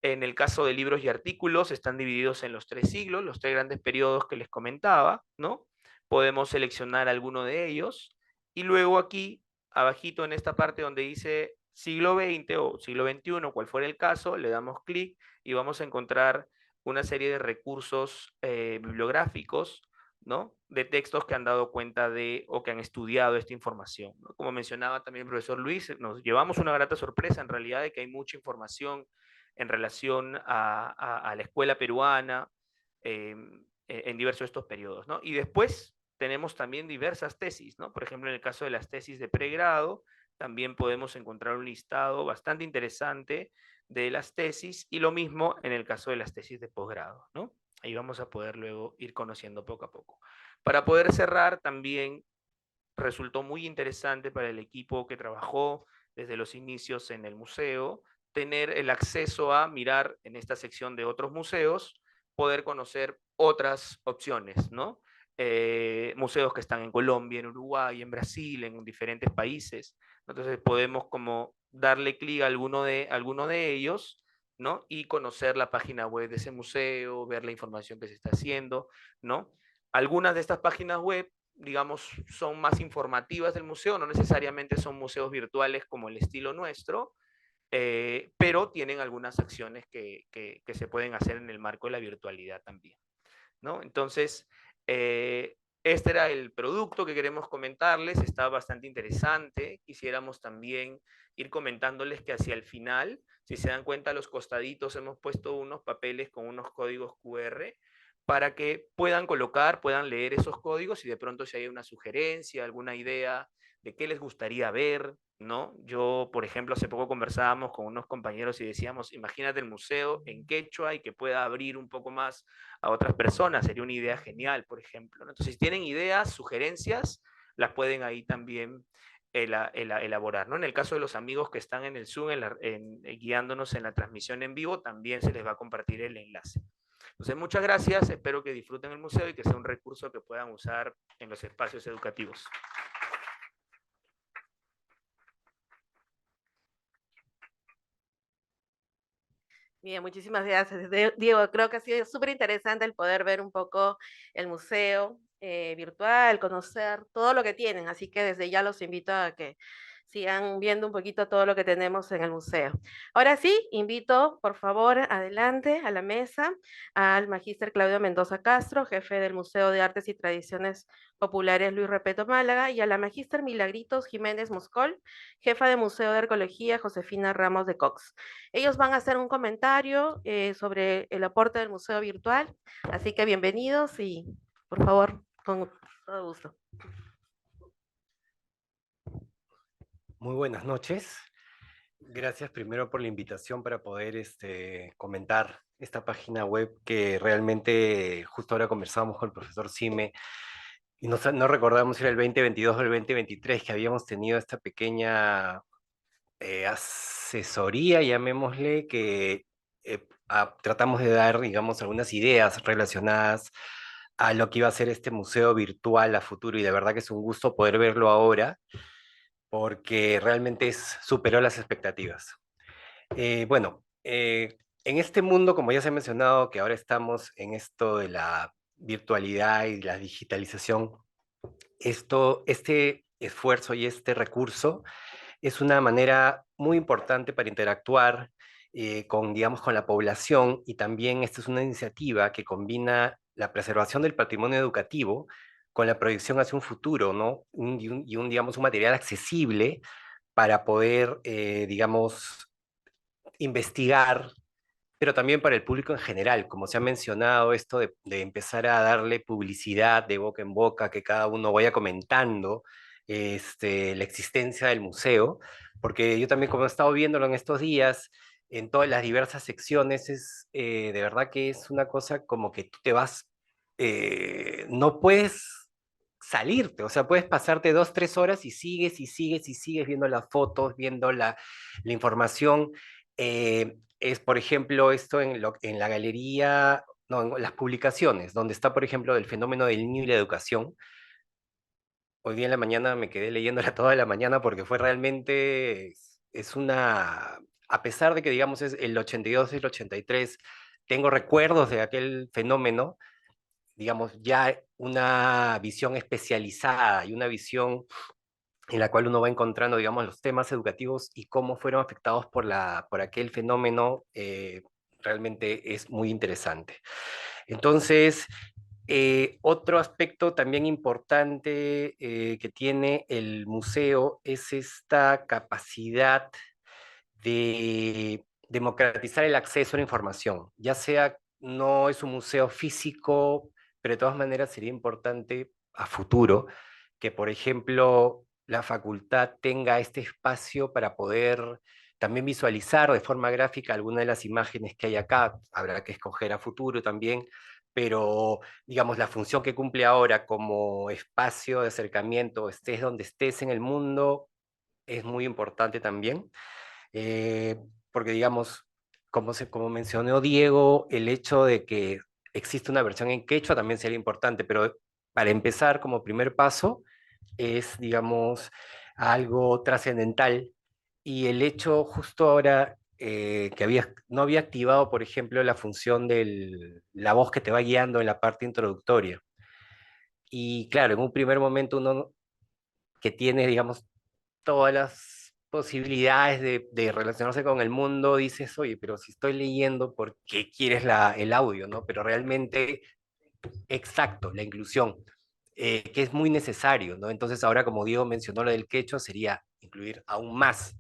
Speaker 4: En el caso de libros y artículos están divididos en los 3 siglos, los 3 grandes periodos que les comentaba, ¿no? Podemos seleccionar alguno de ellos, y luego aquí, abajito en esta parte donde dice siglo XX o siglo XXI, cual fuera el caso, le damos clic y vamos a encontrar una serie de recursos bibliográficos, ¿no? De textos que han dado cuenta de o que han estudiado esta información, ¿no? Como mencionaba también el profesor Luis, nos llevamos una grata sorpresa en realidad de que hay mucha información en relación a la escuela peruana en diversos de estos periodos, ¿no? Y después tenemos también diversas tesis, ¿no? Por ejemplo, en el caso de las tesis de pregrado, también podemos encontrar un listado bastante interesante de las tesis, y lo mismo en el caso de las tesis de posgrado, ¿no? Ahí vamos a poder luego ir conociendo poco a poco. Para poder cerrar, también resultó muy interesante para el equipo que trabajó desde los inicios en el museo tener el acceso a mirar en esta sección de otros museos, poder conocer otras opciones, ¿no? Museos que están en Colombia, en Uruguay, en Brasil, en diferentes países. Entonces podemos como darle clic a alguno de ellos, ¿no? Y conocer la página web de ese museo, ver la información que se está haciendo, ¿no? Algunas de estas páginas web, digamos, son más informativas del museo, no necesariamente son museos virtuales como el estilo nuestro, pero tienen algunas acciones que se pueden hacer en el marco de la virtualidad también, ¿no? Entonces, este era el producto que queremos comentarles, está bastante interesante. Quisiéramos también ir comentándoles que hacia el final, si se dan cuenta, a los costaditos hemos puesto unos papeles con unos códigos QR para que puedan colocar, puedan leer esos códigos, y de pronto si hay una sugerencia, alguna idea de qué les gustaría ver, ¿no? Yo, por ejemplo, hace poco conversábamos con unos compañeros y decíamos, imagínate el museo en quechua y que pueda abrir un poco más a otras personas, sería una idea genial, por ejemplo, ¿no? Entonces, si tienen ideas, sugerencias, las pueden ahí también elaborar, ¿no? En el caso de los amigos que están en el Zoom, guiándonos en la transmisión en vivo, también se les va a compartir el enlace. Entonces, muchas gracias, espero que disfruten el museo y que sea un recurso que puedan usar en los espacios educativos.
Speaker 1: Bien, muchísimas gracias, Diego. Creo que ha sido súper interesante el poder ver un poco el museo virtual, conocer todo lo que tienen, así que desde ya los invito a que sigan viendo un poquito todo lo que tenemos en el museo. Ahora sí, invito, por favor, adelante a la mesa al magíster Claudio Mendoza Castro, jefe del Museo de Artes y Tradiciones Populares Luis Repeto Málaga, y a la magíster Milagritos Jiménez Moscol, jefa de Museo de Arqueología Josefina Ramos de Cox. Ellos van a hacer un comentario sobre el aporte del museo virtual, así que bienvenidos y por favor, con todo gusto.
Speaker 5: Muy buenas noches. Gracias primero por la invitación para poder comentar esta página web que realmente justo ahora conversábamos con el profesor Sime y no recordamos si era el 2022 o el 2023 que habíamos tenido esta pequeña asesoría, llamémosle, que tratamos de dar, digamos, algunas ideas relacionadas a lo que iba a ser este museo virtual a futuro, y de verdad que es un gusto poder verlo ahora porque realmente superó las expectativas. En este mundo, como ya se ha mencionado, que ahora estamos en esto de la virtualidad y la digitalización, este esfuerzo y este recurso es una manera muy importante para interactuar digamos, con la población, y también esta es una iniciativa que combina la preservación del patrimonio educativo con la proyección hacia un futuro, ¿no? Digamos, un material accesible para poder, digamos, investigar, pero también para el público en general, como se ha mencionado, esto de empezar a darle publicidad de boca en boca, que cada uno vaya comentando la existencia del museo, porque yo también, como he estado viéndolo en estos días, en todas las diversas secciones, de verdad que es una cosa como que tú te vas, no puedes salirte, o sea, puedes pasarte 2, 3 horas y sigues y sigues y sigues viendo las fotos, viendo la información. Es, por ejemplo, esto en la galería, no, en las publicaciones, donde está, por ejemplo, el fenómeno del niño y la educación. hoy día en la mañana me quedé leyéndola toda la mañana porque fue realmente, es una, a pesar de que digamos es el 82 y el 83, tengo recuerdos de aquel fenómeno, digamos ya una visión especializada y una visión en la cual uno va encontrando, digamos, los temas educativos y cómo fueron afectados por aquel fenómeno, realmente es muy interesante. Entonces, otro aspecto también importante que tiene el museo es esta capacidad de democratizar el acceso a la información, ya sea no es un museo físico, pero de todas maneras sería importante a futuro que, por ejemplo, la facultad tenga este espacio para poder también visualizar de forma gráfica algunas de las imágenes que hay acá. Habrá que escoger a futuro también, pero digamos, la función que cumple ahora como espacio de acercamiento, estés donde estés en el mundo, es muy importante también, eh, porque digamos, como mencionó Diego, el hecho de que existe una versión en quechua también sería importante, pero para empezar, como primer paso, es, digamos, algo trascendental. Y el hecho justo ahora que no había activado, por ejemplo, la función de la voz que te va guiando en la parte introductoria. Y claro, en un primer momento uno que tiene, digamos, todas las posibilidades de relacionarse con el mundo, dices, oye, pero si estoy leyendo, ¿por qué quieres el audio, no? Pero realmente, exacto, la inclusión, que es muy necesario, ¿no? Entonces ahora, como Diego mencionó lo del quechua, sería incluir aún más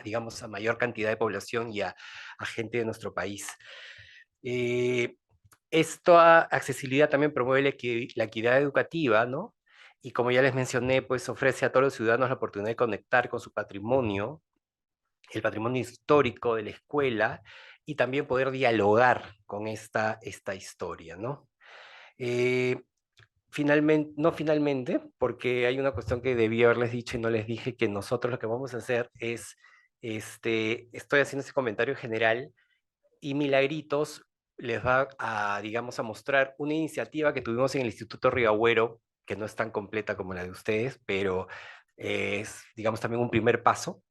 Speaker 5: digamos, a mayor cantidad de población y a gente de nuestro país. Eh, Esta accesibilidad también promueve la equidad educativa, ¿no? Y como ya les mencioné, pues ofrece a todos los ciudadanos la oportunidad de conectar con su patrimonio, el patrimonio histórico de la escuela, y también poder dialogar con esta historia, ¿no? Eh, Finalmente, no finalmente, porque hay una cuestión que debí haberles dicho y no les dije, que nosotros lo que vamos a hacer es, estoy haciendo ese comentario general y Milagritos les va a, digamos, a mostrar una iniciativa que tuvimos en el Instituto Riagüero, que no es tan completa como la de ustedes, pero es, digamos, también un primer paso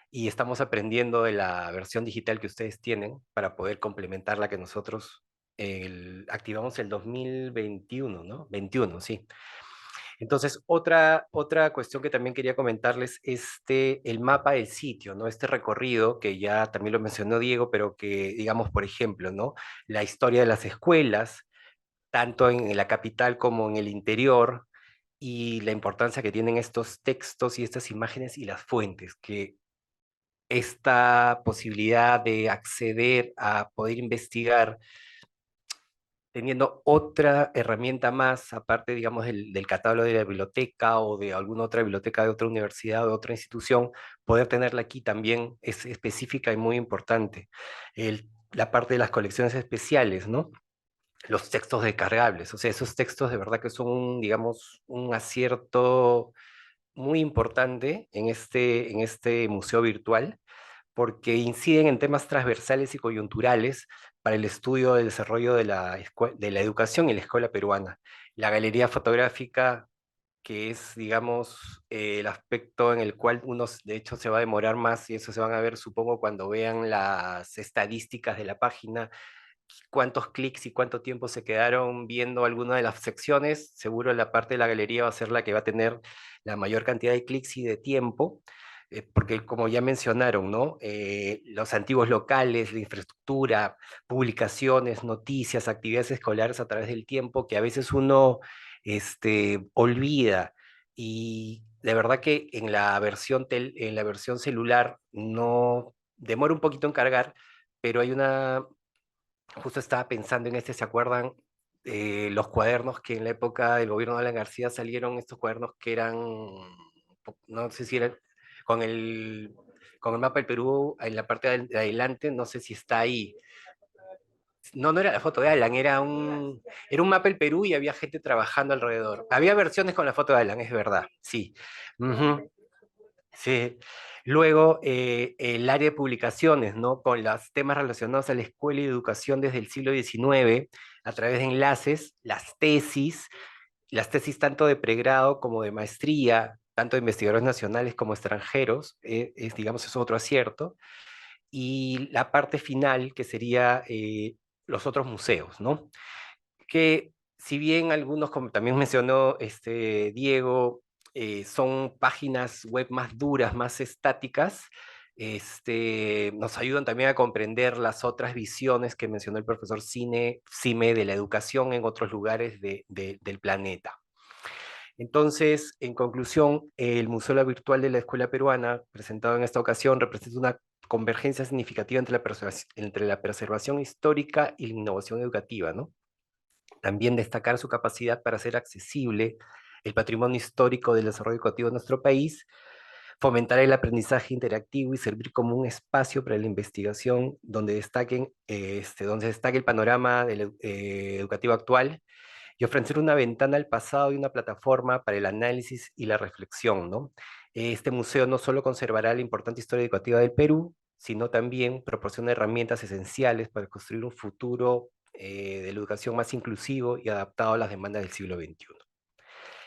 Speaker 5: y estamos aprendiendo de la versión digital que ustedes tienen para poder complementar la que nosotros activamos el 2021, ¿no? 21, sí. Entonces, otra cuestión que también quería comentarles, el mapa del sitio, ¿no? Este recorrido que ya también lo mencionó Diego, pero que, digamos, por ejemplo, ¿no? La historia de las escuelas, tanto en la capital como en el interior, y la importancia que tienen estos textos y estas imágenes y las fuentes, que esta posibilidad de acceder a poder investigar teniendo otra herramienta más, aparte, digamos, del catálogo de la biblioteca o de alguna otra biblioteca de otra universidad o de otra institución, poder tenerla aquí también es específica y muy importante. La parte de las colecciones especiales, ¿no? Los textos descargables, o sea, esos textos de verdad que son, digamos, un acierto muy importante en este museo virtual porque inciden en temas transversales y coyunturales para el estudio del desarrollo de la educación en la escuela peruana. La galería fotográfica, que es, digamos, el aspecto en el cual uno, de hecho, se va a demorar más, y eso se van a ver, supongo, cuando vean las estadísticas de la página, cuántos clics y cuánto tiempo se quedaron viendo alguna de las secciones. Seguro la parte de la galería va a ser la que va a tener la mayor cantidad de clics y de tiempo, porque como ya mencionaron, ¿no? Los antiguos locales, la infraestructura, publicaciones, noticias, actividades escolares a través del tiempo que a veces uno olvida. Y de verdad que en la versión celular no demora un poquito en cargar, pero hay una, justo estaba pensando en ¿se acuerdan? Los cuadernos que en la época del gobierno de Alan García salieron, estos cuadernos que eran, no sé si eran, con el, con el mapa del Perú en la parte de adelante, no sé si está ahí. No, no era la foto de Alan, era un mapa del Perú y había gente trabajando alrededor. Había versiones con la foto de Alan, es verdad, sí. Ujú. Sí. Luego, el área de publicaciones, ¿no? Con los temas relacionados a la escuela y educación desde el siglo XIX, a través de enlaces, las tesis, las tesis tanto de pregrado como de maestría, tanto de investigadores nacionales como extranjeros, digamos, es otro acierto. Y la parte final, que sería los otros museos, ¿no? Que si bien algunos, como también mencionó Diego, son páginas web más duras, más estáticas, nos ayudan también a comprender las otras visiones que mencionó el profesor Cime de la educación en otros lugares del planeta. Entonces, en conclusión, el Museo La Virtual de la Escuela Peruana, presentado en esta ocasión, representa una convergencia significativa entre la preservación histórica y la innovación educativa, ¿no? También destacar su capacidad para hacer accesible el patrimonio histórico del desarrollo educativo de nuestro país, fomentar el aprendizaje interactivo y servir como un espacio para la investigación donde donde destaque el panorama educativo actual y ofrecer una ventana al pasado y una plataforma para el análisis y la reflexión, ¿no? Este museo no solo conservará la importante historia educativa del Perú, sino también proporciona herramientas esenciales para construir un futuro de la educación más inclusivo y adaptado a las demandas del siglo XXI.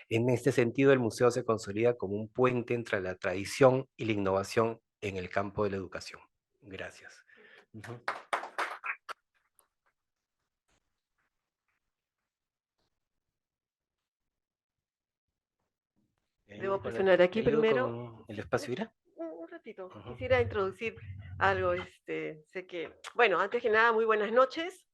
Speaker 5: En este sentido, el museo se consolida como un puente entre la tradición y la innovación en el campo de la educación. Gracias.
Speaker 1: Debo presionar aquí primero.
Speaker 5: Con el espacio, ¿irá?
Speaker 1: Un ratito. Quisiera introducir algo. Sé que, bueno, antes que nada, muy buenas noches.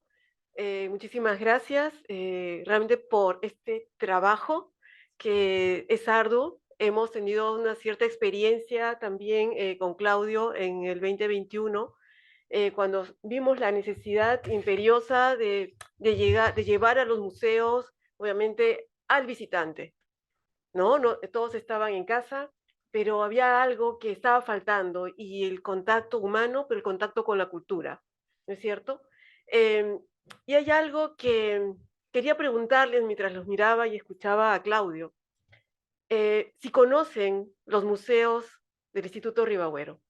Speaker 1: Muchísimas gracias realmente por este trabajo que es arduo. Hemos tenido una cierta experiencia también con Claudio en el 2021, cuando vimos la necesidad imperiosa de llevar a los museos, obviamente, al visitante. ¿No? Todos estaban en casa, pero había algo que estaba faltando, y el contacto humano, pero el contacto con la cultura, ¿no es cierto? Y hay algo que quería preguntarles mientras los miraba y escuchaba a Claudio. Si conocen los museos del Instituto Ribagüero,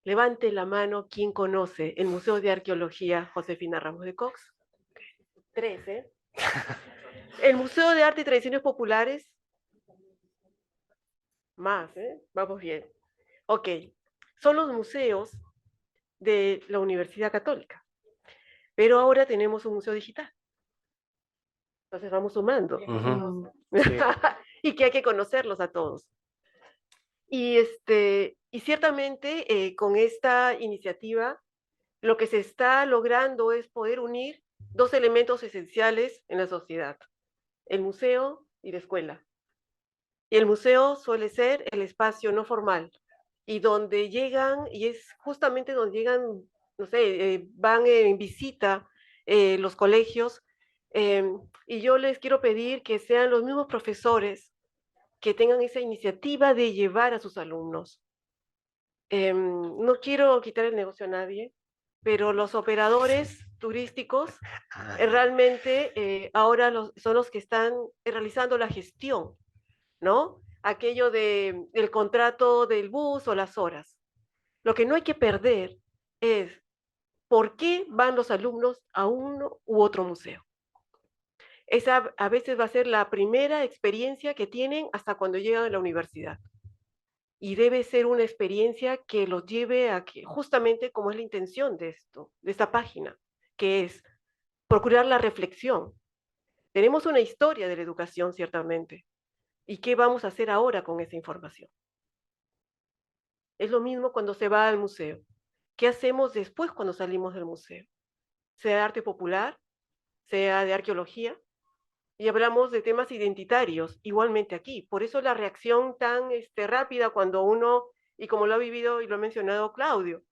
Speaker 1: levante la mano quien conoce el Museo de Arqueología Josefina Ramos de Cox. 3, ¿eh? El Museo de Arte y Tradiciones Populares. Más, ¿eh? Vamos bien. Ok, son los museos de la Universidad Católica, pero ahora tenemos un museo digital. Entonces vamos sumando.
Speaker 5: Sí.
Speaker 1: Y que hay que conocerlos a todos. Y ciertamente con esta iniciativa lo que se está logrando es poder unir dos elementos esenciales en la sociedad: el museo y la escuela. Y el museo suele ser el espacio no formal, y donde llegan, y es justamente donde llegan, no sé, van en visita los colegios, y yo les quiero pedir que sean los mismos profesores que tengan esa iniciativa de llevar a sus alumnos. No quiero quitar el negocio a nadie, pero los operadores turísticos realmente ahora son los que están realizando la gestión, ¿no? Aquello del contrato del bus o las horas. Lo que no hay que perder es por qué van los alumnos a uno u otro museo. Esa a veces va a ser la primera experiencia que tienen hasta cuando llegan a la universidad. Y debe ser una experiencia que los lleve a que, justamente como es la intención de esto, de esta página, que es procurar la reflexión. Tenemos una historia de la educación, ciertamente. ¿Y qué vamos a hacer ahora con esa información? Es lo mismo cuando se va al museo. ¿Qué hacemos después cuando salimos del museo? Sea de arte popular, sea de arqueología, y hablamos de temas identitarios, igualmente aquí. Por eso la reacción tan rápida cuando uno, y como lo ha vivido y lo ha mencionado Claudio,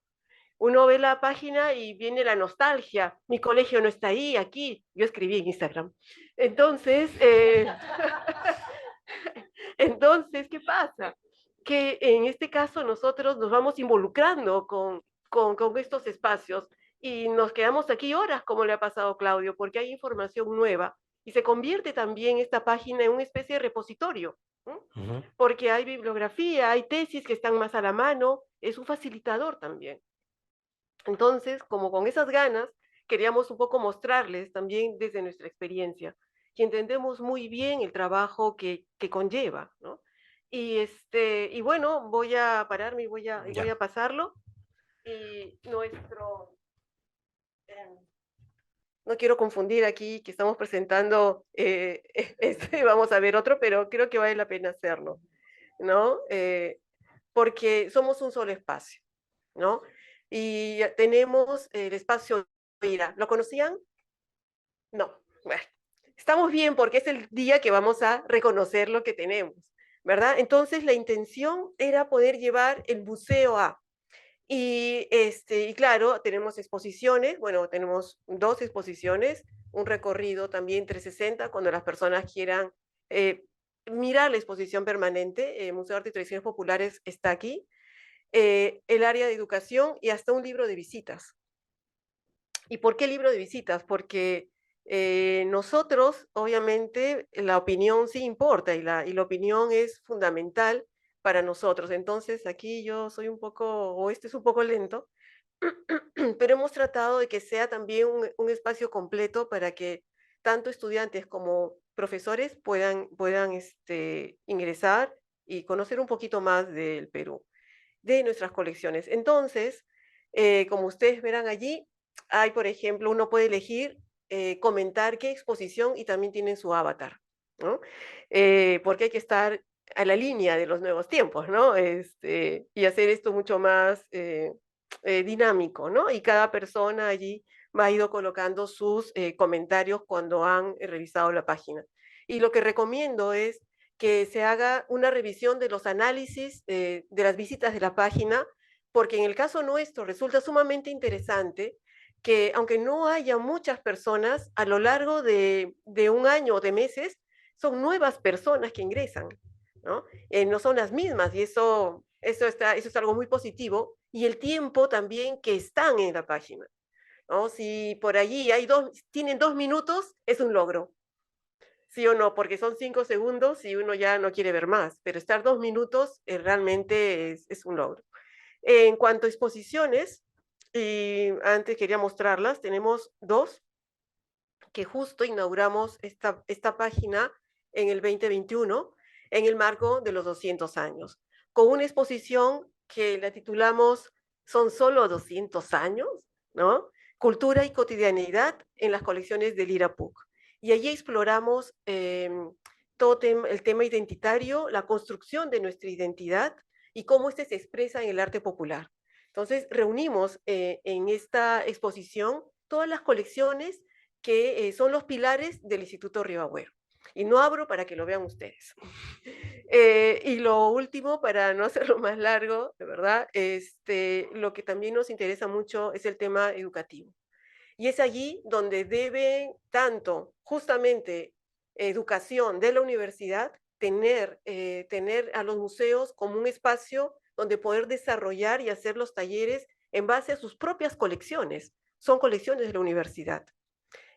Speaker 1: uno ve la página y viene la nostalgia. Mi colegio no está ahí, aquí. Yo escribí en Instagram. Entonces, entonces, ¿qué pasa? Que en este caso nosotros nos vamos involucrando con estos espacios y nos quedamos aquí horas, como le ha pasado a Claudio, porque hay información nueva y se convierte también esta página en una especie de repositorio, ¿no? Porque hay bibliografía, hay tesis que están más a la mano, es un facilitador también. Entonces, como con esas ganas, queríamos un poco mostrarles también desde nuestra experiencia
Speaker 6: y entendemos muy bien el trabajo que conlleva, ¿no? Y bueno, voy a pararme y voy
Speaker 3: Ya.
Speaker 6: a pasarlo. Y nuestro... no quiero confundir aquí que estamos presentando, vamos a ver otro, pero creo que vale la pena hacerlo, ¿no? Porque somos un solo espacio, ¿no? Y tenemos el espacio IRA. ¿Lo conocían? No. Bueno, estamos bien porque es el día que vamos a reconocer lo que tenemos, ¿verdad? Entonces la intención era poder llevar el museo a... y claro, tenemos exposiciones, bueno, tenemos 2 exposiciones, un recorrido también 360, cuando las personas quieran mirar la exposición permanente, Museo de Arte y Tradiciones Populares está aquí, el área de educación y hasta un libro de visitas. ¿Y por qué libro de visitas? Porque nosotros, obviamente, la opinión sí importa y la opinión es fundamental para nosotros. Entonces, aquí yo soy un poco, o este es un poco lento, pero hemos tratado de que sea también un espacio completo para que tanto estudiantes como profesores puedan ingresar y conocer un poquito más del Perú, de nuestras colecciones. Entonces, como ustedes verán allí, hay, por ejemplo, uno puede elegir comentar qué exposición y también tienen su avatar, ¿no? Porque hay que estar a la línea de los nuevos tiempos, ¿no? Y hacer esto mucho más dinámico, ¿no? Y cada persona allí va ido colocando sus comentarios cuando han revisado la página. Y lo que recomiendo es que se haga una revisión de los análisis de las visitas de la página, porque en el caso nuestro resulta sumamente interesante que aunque no haya muchas personas, a lo largo de un año o de meses, son nuevas personas que ingresan, ¿no? No son las mismas y eso es algo muy positivo. Y el tiempo también que están en la página, ¿no? Si por allí tienen 2 minutos, es un logro. ¿Sí o no? Porque son 5 segundos y uno ya no quiere ver más, pero estar 2 minutos realmente es un logro. En cuanto a exposiciones, y antes quería mostrarlas, tenemos 2 que justo inauguramos esta página en el 2021 en el marco de los 200 años, con una exposición que la titulamos Son solo 200 años, ¿no? Cultura y cotidianidad en las colecciones del IRAPUC. Y allí exploramos todo el tema identitario, la construcción de nuestra identidad y cómo este se expresa en el arte popular. Entonces, reunimos en esta exposición todas las colecciones que son los pilares del Instituto Río Agüero. Y no abro para que lo vean ustedes. Y lo último, para no hacerlo más largo, de verdad, lo que también nos interesa mucho es el tema educativo. Y es allí donde debe tanto justamente educación de la universidad tener a los museos como un espacio donde poder desarrollar y hacer los talleres en base a sus propias colecciones. Son colecciones de la universidad.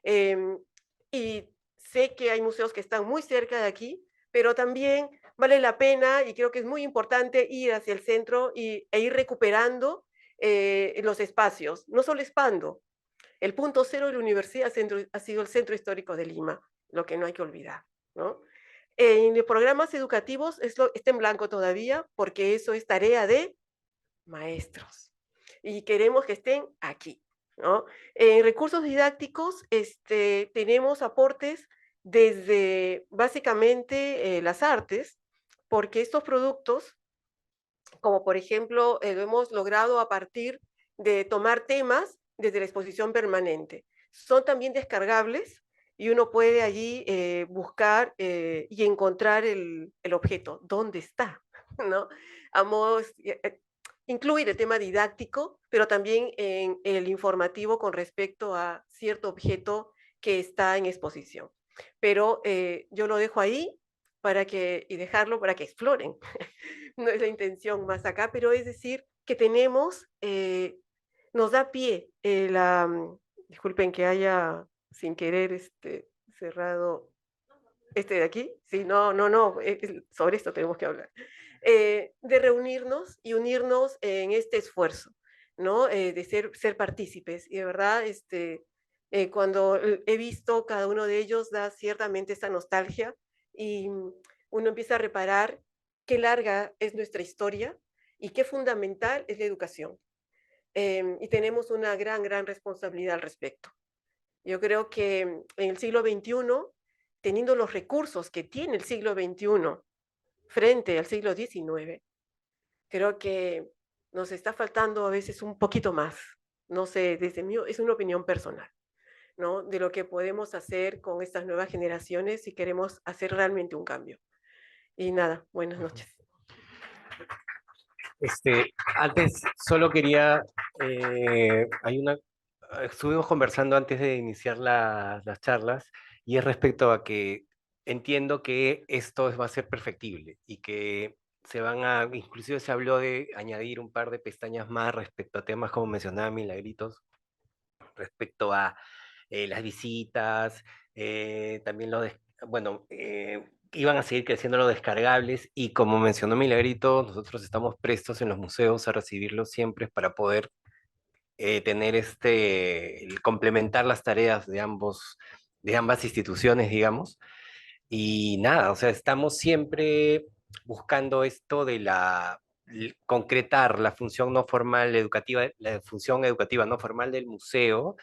Speaker 6: Y sé que hay museos que están muy cerca de aquí, pero también vale la pena y creo que es muy importante ir hacia el centro e ir recuperando los espacios. No solo Espando, el punto cero de la universidad ha sido el Centro Histórico de Lima, lo que no hay que olvidar, ¿no? En los programas educativos está en blanco todavía, porque eso es tarea de maestros. Y queremos que estén aquí, ¿no? En recursos didácticos tenemos aportes desde básicamente las artes, porque estos productos, como por ejemplo, lo hemos logrado a partir de tomar temas desde la exposición permanente. Son también descargables y uno puede allí buscar y encontrar el objeto, dónde está, ¿no? Incluir el tema didáctico, pero también en el informativo con respecto a cierto objeto que está en exposición. Pero yo lo dejo ahí y dejarlo para que exploren. No es la intención más acá, pero es decir, que tenemos, nos da pie disculpen que haya sin querer cerrado de aquí, sí, no, sobre esto tenemos que hablar, de reunirnos y unirnos en este esfuerzo, ¿no? De ser partícipes, y de verdad, Cuando he visto cada uno de ellos da ciertamente esa nostalgia y uno empieza a reparar qué larga es nuestra historia y qué fundamental es la educación. Y tenemos una gran responsabilidad al respecto. Yo creo que en el siglo XXI, teniendo los recursos que tiene el siglo XXI frente al siglo XIX, creo que nos está faltando a veces un poquito más. No sé, desde mí es una opinión personal, ¿no? De lo que podemos hacer con estas nuevas generaciones si queremos hacer realmente un cambio. Y nada, buenas noches.
Speaker 5: Antes solo quería, estuvimos conversando antes de iniciar las charlas y es respecto a que entiendo que esto va a ser perfectible y que inclusive se habló de añadir un par de pestañas más respecto a temas como mencionaba Milagritos, respecto a las visitas, también iban a seguir creciendo los descargables y como mencionó Milagrito, nosotros estamos prestos en los museos a recibirlos siempre para poder tener complementar las tareas de ambas instituciones, digamos. Y nada, o sea, estamos siempre buscando esto de concretar la función no formal educativa, la función educativa no formal del museo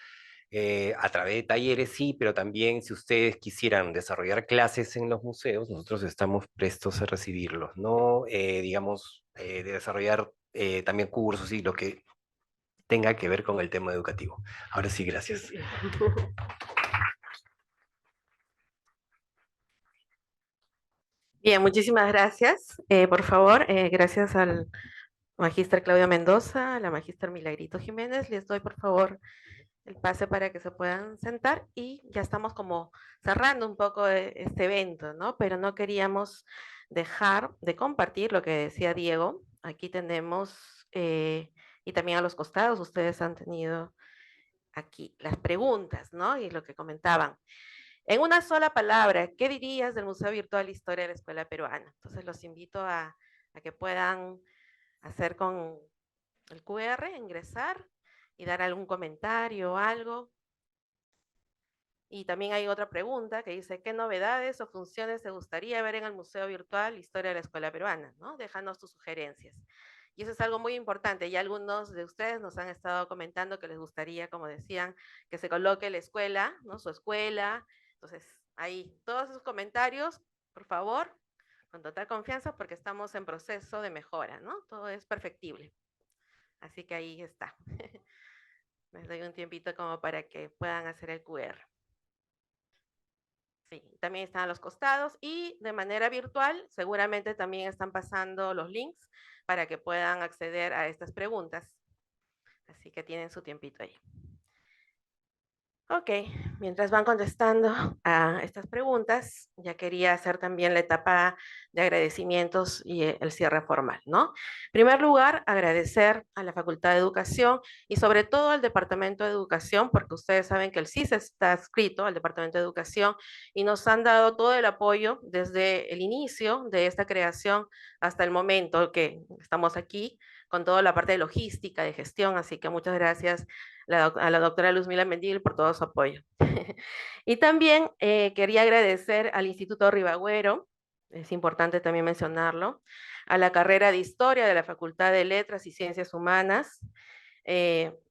Speaker 5: a través de talleres, sí, pero también si ustedes quisieran desarrollar clases en los museos, nosotros estamos prestos a recibirlos, ¿no? Digamos, de desarrollar también cursos y lo que tenga que ver con el tema educativo. Ahora sí, gracias.
Speaker 1: Bien, muchísimas gracias. Por favor, gracias al magíster Claudio Mendoza, a la magíster Milagrito Jiménez, les doy por favor el pase para que se puedan sentar y ya estamos como cerrando un poco este evento, ¿no? Pero no queríamos dejar de compartir lo que decía Diego. Aquí tenemos, y también a los costados, ustedes han tenido aquí las preguntas, ¿no? Y lo que comentaban. En una sola palabra, ¿qué dirías del Museo Virtual Historia de la Escuela Peruana? Entonces los invito a que puedan hacer con el QR, ingresar y dar algún comentario o algo. Y también hay otra pregunta que dice, ¿qué novedades o funciones te gustaría ver en el Museo Virtual Historia de la Escuela Peruana? ¿No? Déjanos tus sugerencias. Y eso es algo muy importante. Ya algunos de ustedes nos han estado comentando que les gustaría, como decían, que se coloque la escuela, ¿no? Su escuela. Entonces, ahí, todos esos comentarios, por favor, con total confianza, porque estamos en proceso de mejora, ¿no? Todo es perfectible. Así que ahí está. Les doy un tiempito como para que puedan hacer el QR. Sí, también están a los costados y de manera virtual seguramente también están pasando los links para que puedan acceder a estas preguntas. Así que tienen su tiempito ahí. Ok, mientras van contestando a estas preguntas, ya quería hacer también la etapa de agradecimientos y el cierre formal, ¿no? En primer lugar, agradecer a la Facultad de Educación y sobre todo al Departamento de Educación, porque ustedes saben que el CISE está adscrito al Departamento de Educación y nos han dado todo el apoyo desde el inicio de esta creación hasta el momento que estamos aquí, con toda la parte de logística, de gestión, así que muchas gracias a la doctora Luzmila Mendívil por todo su apoyo. Y también quería agradecer al Instituto Ribagüero, es importante también mencionarlo, a la carrera de Historia de la Facultad de Letras y Ciencias Humanas,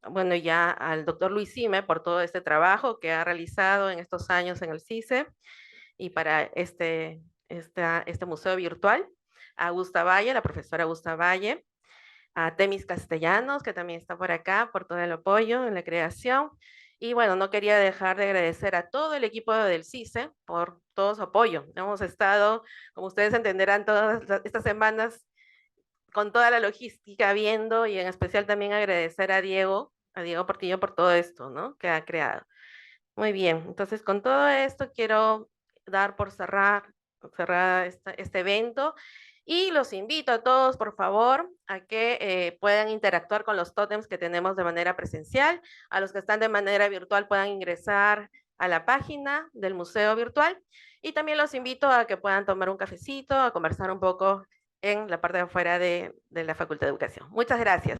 Speaker 1: bueno, ya al doctor Luis Sime por todo este trabajo que ha realizado en estos años en el CISE y para este museo virtual, a Augusta Valle, la profesora Augusta Valle, a Temis Castellanos, que también está por acá, por todo el apoyo en la creación. Y bueno, no quería dejar de agradecer a todo el equipo del CISE por todo su apoyo. Hemos estado, como ustedes entenderán, todas estas semanas con toda la logística viendo y en especial también agradecer a Diego Portillo por todo esto, ¿no? Que ha creado. Muy bien, entonces con todo esto quiero dar por cerrar este evento y los invito a todos, por favor, a que puedan interactuar con los tótems que tenemos de manera presencial. A los que están de manera virtual puedan ingresar a la página del museo virtual. Y también los invito a que puedan tomar un cafecito, a conversar un poco en la parte de afuera de la Facultad de Educación. Muchas gracias.